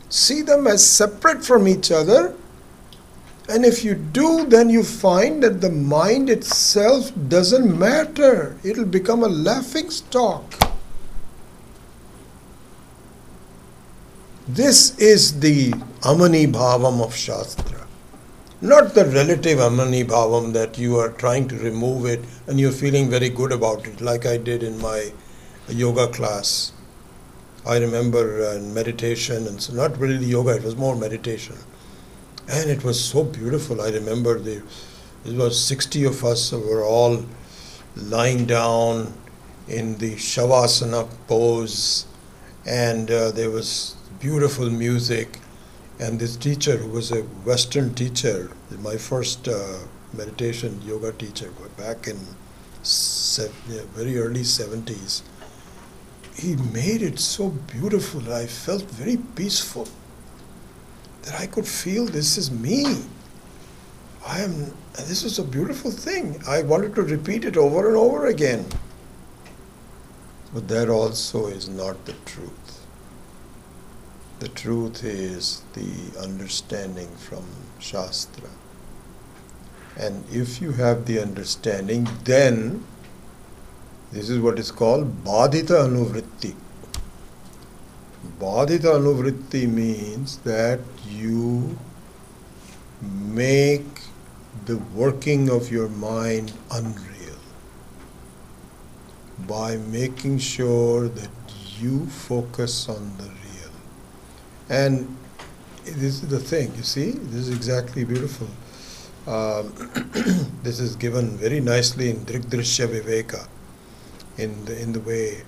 See them as separate from each other. And if you do, then you find that the mind itself doesn't matter. It will become a laughing stock. This is the Amani Bhavam of Shastra. Not the relative Amani Bhavam that you are trying to remove it and you're feeling very good about it, like I did in my yoga class. I remember in meditation, and so not really yoga, it was more meditation. And it was so beautiful. I remember it was 60 of us who were all lying down in the Shavasana pose, and there was beautiful music. And this teacher, who was a Western teacher, my first meditation yoga teacher back in very early 70s, he made it so beautiful. I felt very peaceful, that I could feel this is me. This is a beautiful thing. I wanted to repeat it over and over again. But that also is not the truth. The truth is the understanding from Shastra. And if you have the understanding, then this is what is called Badhita Anuvritti. Badhita Anuvritti means that you make the working of your mind unreal by making sure that you focus on the real. And this is the thing, you see, this is exactly beautiful. This is given very nicely in Drigdrishya Viveka, in the way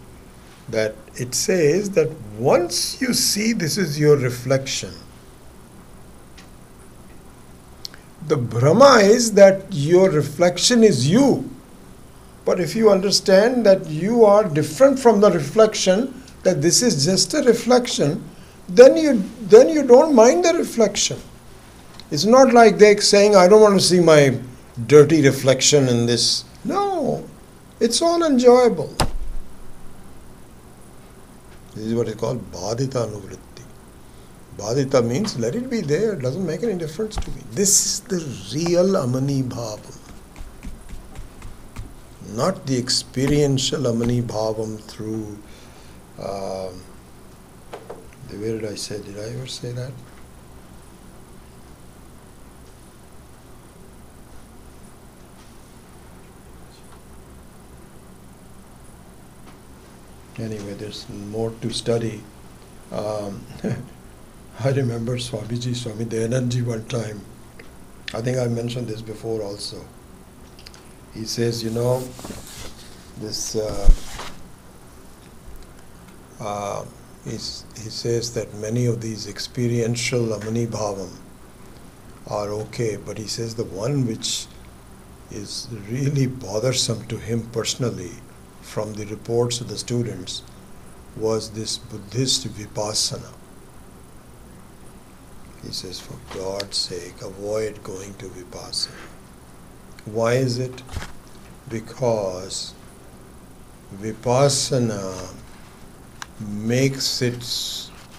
that it says that once you see this is your reflection, the Brahma is that your reflection is you. But if you understand that you are different from the reflection, that this is just a reflection, then you don't mind the reflection. It's not like they're saying, I don't want to see my dirty reflection in this. No, it's all enjoyable. This is what is called Badhita Anuvritti. Badhita means let it be there, it doesn't make any difference to me. This is the real Amani Bhavam. Not the experiential Amani Bhavam through where did I say? Did I ever say that? Anyway, there's more to study. I remember Swami Dayanandji one time. I think I mentioned this before also. He says, this. He says that many of these experiential Amani Bhavam are okay, but he says the one which is really bothersome to him personally from the reports of the students was this Buddhist Vipassana. He says, for God's sake, avoid going to Vipassana. Why is it? Because Vipassana makes it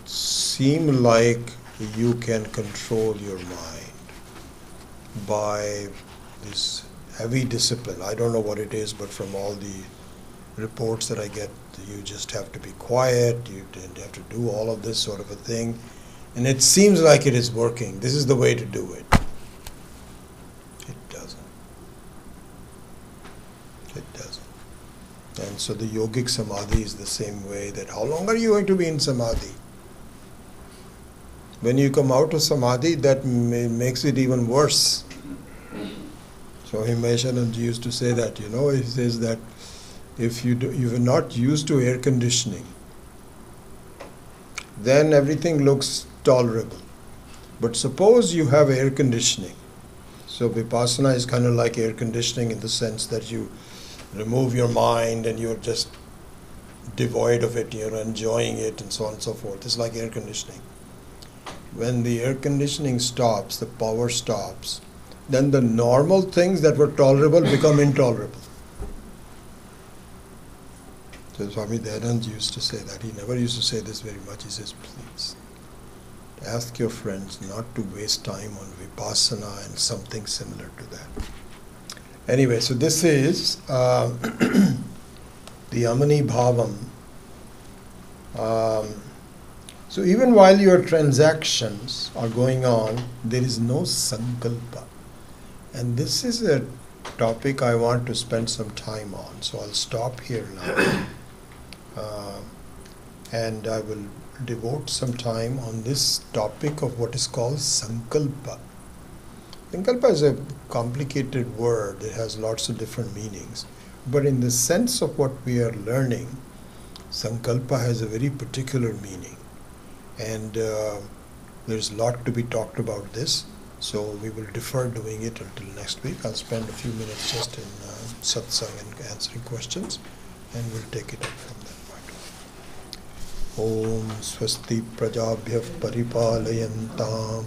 seem like you can control your mind by this heavy discipline. I don't know what it is, but from all the reports that I get, you just have to be quiet, you have to do all of this sort of a thing. And it seems like it is working. This is the way to do it. It doesn't. It doesn't. And so the yogic samadhi is the same way, that how long are you going to be in samadhi? When you come out of samadhi, that makes it even worse. So Himeshanand used to say that, he says that if you are not used to air conditioning, then everything looks tolerable. But suppose you have air conditioning. So Vipassana is kind of like air conditioning in the sense that you remove your mind and you're just devoid of it, you're enjoying it and so on and so forth. It's like air conditioning. When the air conditioning stops, the power stops, then the normal things that were tolerable become intolerable. So Swami Dayanand used to say that. He never used to say this very much. He says, please, ask your friends not to waste time on Vipassana and something similar to that. Anyway, so this is the Amani Bhavam. So even while your transactions are going on, there is no sankalpa. And this is a topic I want to spend some time on. So I'll stop here now. And I will devote some time on this topic of what is called sankalpa. Sankalpa is a complicated word. It has lots of different meanings. But in the sense of what we are learning, sankalpa has a very particular meaning. And there's a lot to be talked about this. So we will defer doing it until next week. I'll spend a few minutes just in satsang and answering questions, and we'll take it up from that point. Om swasti prajabhyah paripalayantam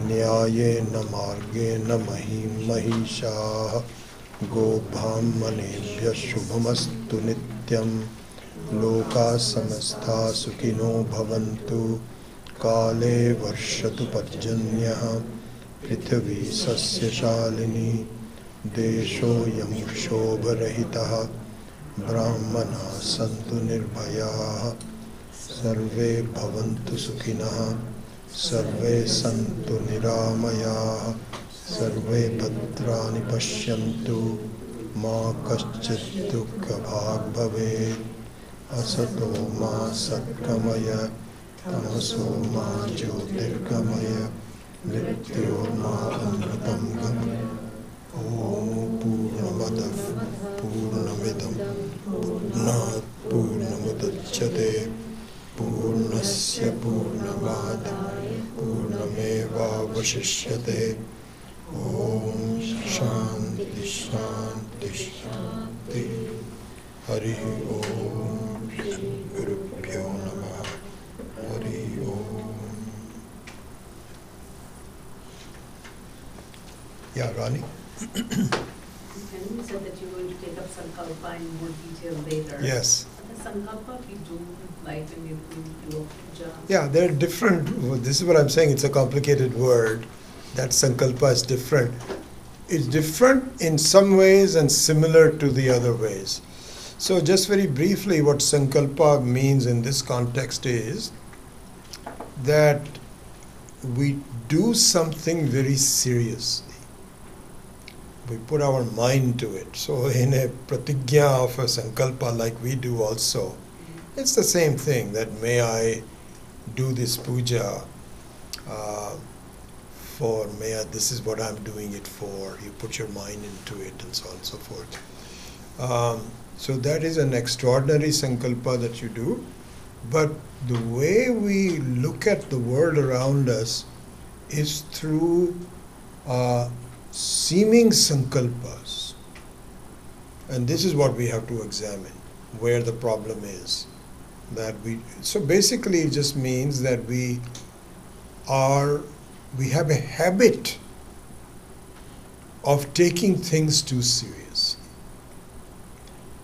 nyayena margena mahim mahisha go brahmanebhyah shubhamastu nityam loka samastha sukhino bhavantu kale varshatu parjanyah prithvi sasyashalini desho yam shobharahitah brahmana santu nirbhayah sarve bhavantu sukhinah sarve santu niramayah sarve bhadrani pashyantu ma kaschit dukkha bhag bhavet asato ma satkamaya tamaso ma jyotirgamaya mrityorma amritam gam. Om Purnamadav Purnamidam Purnat Purnamudachyate Purnasya Purnamadam Purnameva Vashishyate. Om Shanti Shanti Shanti. Hari Om Gurubhyo Namah. Hari Om. Yeah, Rani? And you said that you're going to take up sankalpa in more detail later. Yes. The sankalpa we do like when we do a puja. Yeah, they're different. This is what I'm saying. It's a complicated word. That sankalpa is different. It's different in some ways and similar to the other ways. So just very briefly, what sankalpa means in this context is that we do something very seriously. We put our mind to it. So in a pratigya of a sankalpa like we do also, it's the same thing, that may I do this puja this is what I'm doing it for. You put your mind into it and so on and so forth. So that is an extraordinary sankalpa that you do. But the way we look at the world around us is through seeming sankalpas. And this is what we have to examine, where the problem is. So basically it just means that we have a habit of taking things too serious.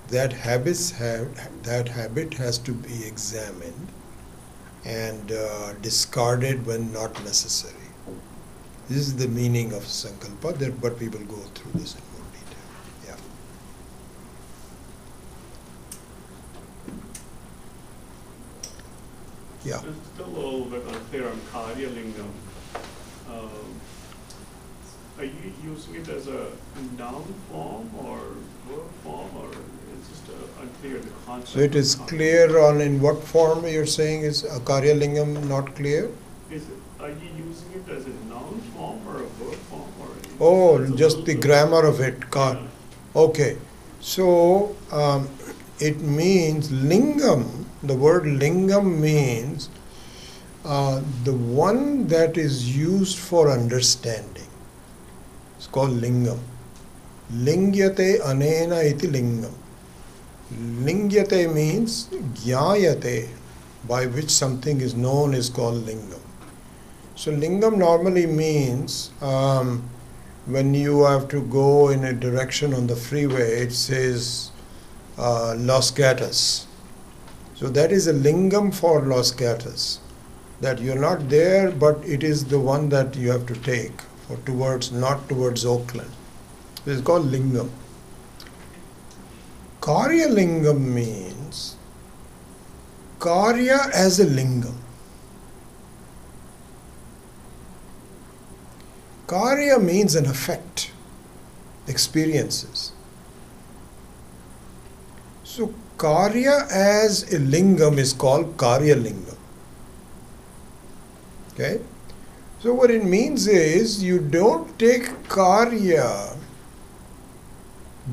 That habit has to be examined and discarded when not necessary. This is the meaning of sankalpa, but we will go through this in more detail. Yeah. Just a little bit on unclear on Karya Lingam. Are you using it as a noun form or verb form, or it's just unclear the concept? So it is clear on in what form you're saying is Akarya Lingam not clear? Are you using it as a noun form or a verb form? Oh, just the grammar of it. Yeah. Okay. So it means lingam, the word lingam means the one that is used for understanding. It's called lingam. Lingyate anena iti lingam. Lingyate means jnayate, by which something is known, is called lingam. So lingam normally means when you have to go in a direction on the freeway, it says Los Gatos. So that is a lingam for Los Gatos, that you're not there, but it is the one that you have to take for towards, not towards Oakland. It's called lingam. Karya lingam means karya as a lingam. Karya means an effect, experiences. So karya as a lingam is called karya lingam. Okay? So what it means is you don't take karya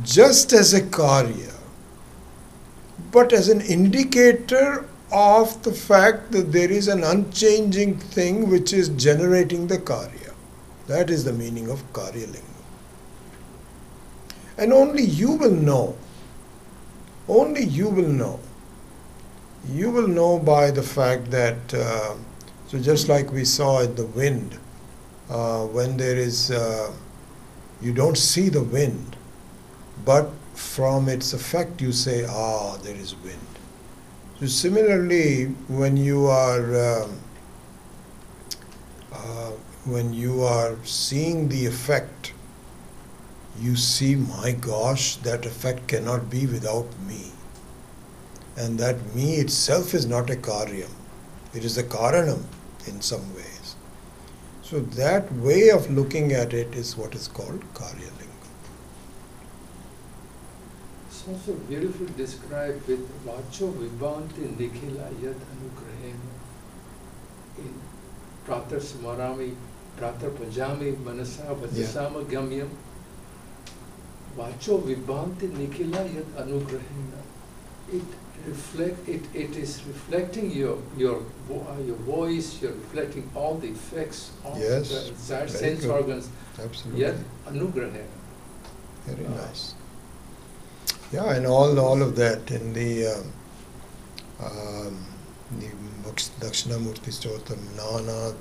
just as a karya, but as an indicator of the fact that there is an unchanging thing which is generating the karya. That is the meaning of Karya Lingam. And only you will know. Only you will know. You will know by the fact that, so just like we saw in the wind, when there is, you don't see the wind, but from its effect you say, there is wind. So similarly, when you are seeing the effect, you see, my gosh, that effect cannot be without me. And that me itself is not a karyam. It is a karanam in some ways. So that way of looking at it is what is called Karya Lingam. It's also beautifully described with Vacho Vibhanti Nikhila Yad Anugrahena in Pratar Smarami, Pratar Pajami, Manasa Vajasama Gamyam. Vacho Vibhanti Nikhila Yad Anugrahena. It is reflecting your voice, you're reflecting all the effects of the sense organs. Absolutely. Yad Anugrahena. Very nice. Yeah, and all of that in the Dakshinamurti Stotram, Nana,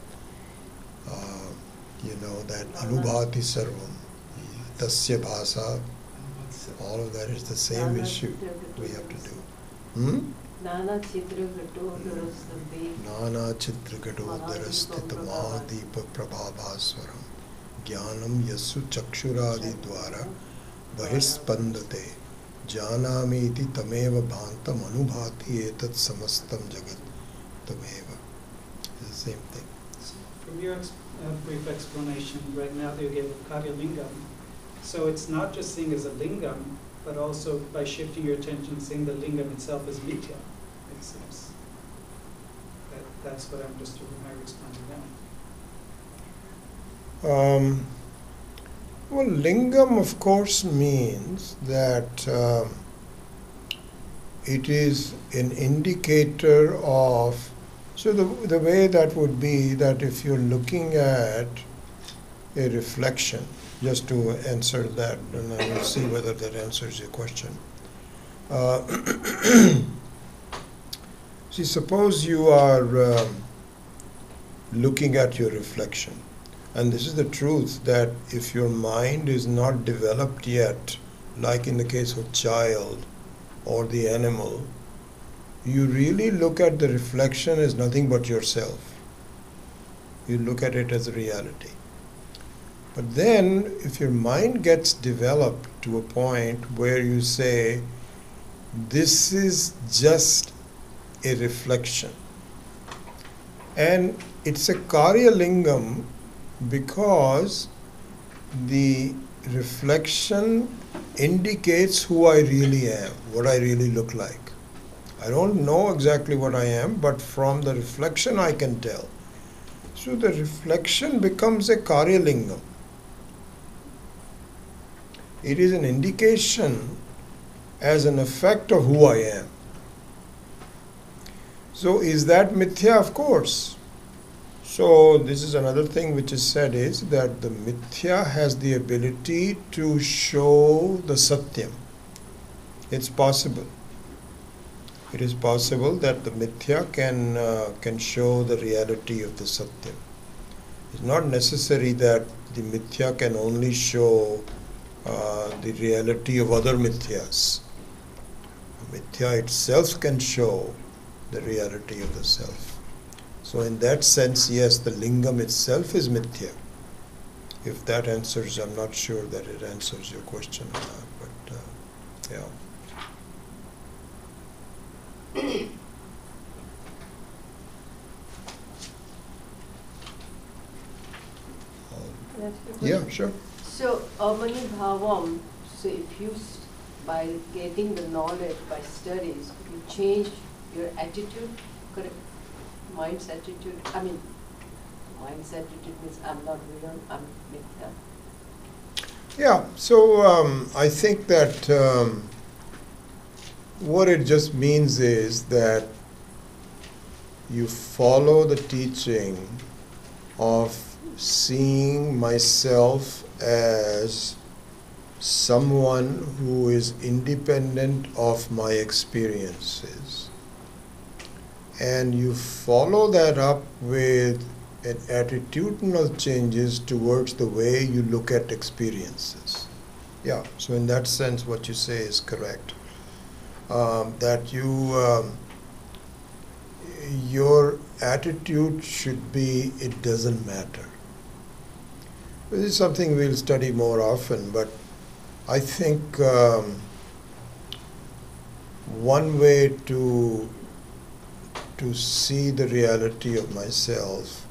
that Anubhati Sarvam, Tasya Bhasa, all of that is the same issue we have to do. Nana Chitra Gadodharastita Mahadeepa Prabhabhaswaram Jnanam Yasu Chakshuradi Dwara Bahispandate Janami iti tameva bhantam anubhati etat samastam jagat tameva. It's the same thing. So from your brief explanation right now that you gave of Karya Lingam, so it's not just seeing as a lingam, but also by shifting your attention, seeing the lingam itself as mithya, it seems. That's what I understood when I responded now. Well, lingam, of course, means that it is an indicator of, so the way that would be that if you're looking at a reflection, just to answer that, and I will see whether that answers your question. See, suppose you are looking at your reflection. And this is the truth, that if your mind is not developed yet, like in the case of child or the animal, you really look at the reflection as nothing but yourself. You look at it as a reality. But then, if your mind gets developed to a point where you say, this is just a reflection, and It's a Karya Lingam because the reflection indicates who I really am, what I really look like. I don't know exactly what I am, but from the reflection I can tell. So the reflection becomes a Karya Lingam. It is an indication as an effect of who I am. So is that mithya? Of course. So this is another thing which is said, is that the mithya has the ability to show the satyam. It's possible. It is possible that the mithya can show the reality of the satyam. It's not necessary that the mithya can only show the reality of other mithyas. The mithya itself can show the reality of the self. So in that sense, yes, the lingam itself is mithya. If that answers, I'm not sure that it answers your question or not, but yeah. Yeah, sure. So, Mani Bhavam, so if you, by getting the knowledge, by studies, you change your attitude, correct? Mind's attitude, mind's attitude means I'm not real, I'm mithya. Yeah, so I think that what it just means is that you follow the teaching of seeing myself as someone who is independent of my experiences, and you follow that up with an attitudinal changes towards the way you look at experiences. Yeah, so in that sense what you say is correct. That your attitude should be, it doesn't matter. This is something we'll study more often, but I think one way to see the reality of myself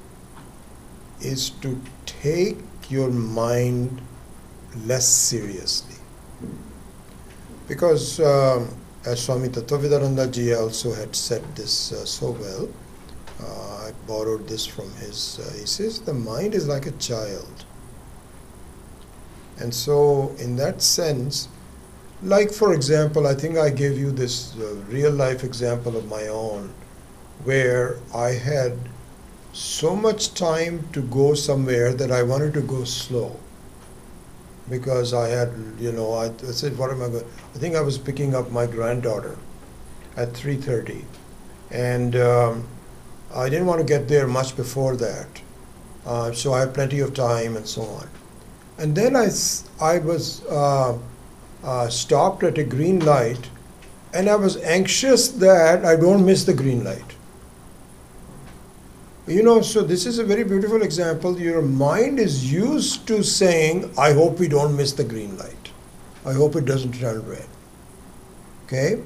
is to take your mind less seriously. Because as Swami Tattvavidarananda ji also had said this so well, I borrowed this from his, he says, the mind is like a child. And so in that sense, like for example, I think I gave you this real life example of my own, where I had so much time to go somewhere that I wanted to go slow. Because I had, I said, what am I going? I think I was picking up my granddaughter at 3:30, and I didn't want to get there much before that, so I had plenty of time and so on. And then I was stopped at a green light, and I was anxious that I don't miss the green light. So this is a very beautiful example. Your mind is used to saying, I hope we don't miss the green light. I hope it doesn't turn red. Okay?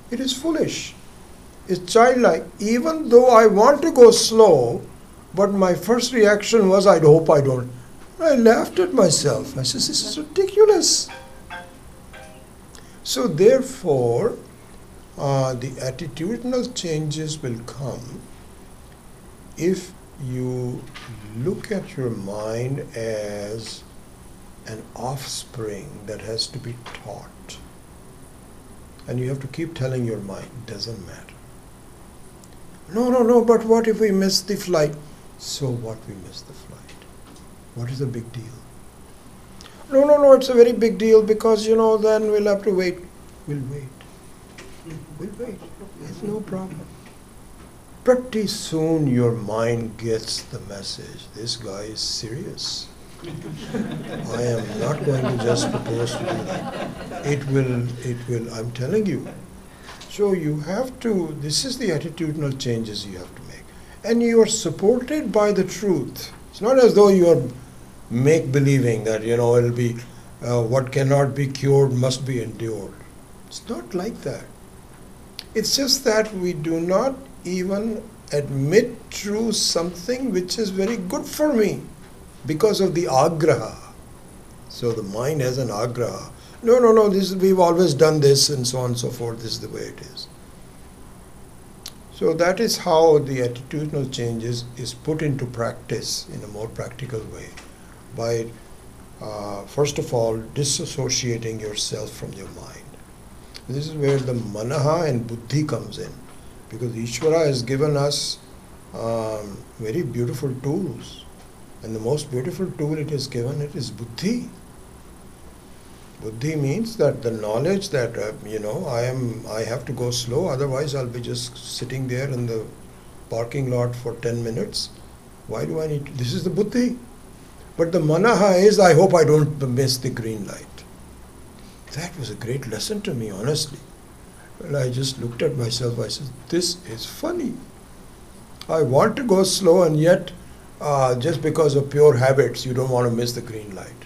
It is foolish. It's childlike. Even though I want to go slow, but my first reaction was, I hope I don't. I laughed at myself. I said, this is ridiculous. So therefore, the attitudinal changes will come if you look at your mind as an offspring that has to be taught. And you have to keep telling your mind, doesn't matter. No, but what if we miss the flight? So what, we miss the flight? What is the big deal? No, it's a very big deal because, then we'll have to wait. We'll wait. It's no problem. Pretty soon your mind gets the message. This guy is serious. I am not going to just propose to do that. It will, I'm telling you. So you have to, this is the attitudinal changes you have to make. And you are supported by the truth. It's not as though you are make-believing that, it'll be, what cannot be cured must be endured. It's not like that. It's just that we do not even admit to something which is very good for me because of the agraha. So the mind has an agraha. No, we've always done this and so on and so forth. This is the way it is. So that is how the attitudinal change is put into practice in a more practical way by first of all disassociating yourself from your mind. This is where the manaha and buddhi comes in, because Ishvara has given us very beautiful tools, and the most beautiful tool it has given it is buddhi. Buddhi means that the knowledge that I have to go slow, otherwise I'll be just sitting there in the parking lot for 10 minutes. Why do I need to? This is the buddhi. But the manaha is, I hope I don't miss the green light. That was a great lesson to me, honestly. And I just looked at myself, I said, this is funny. I want to go slow, and yet just because of pure habits, you don't want to miss the green light.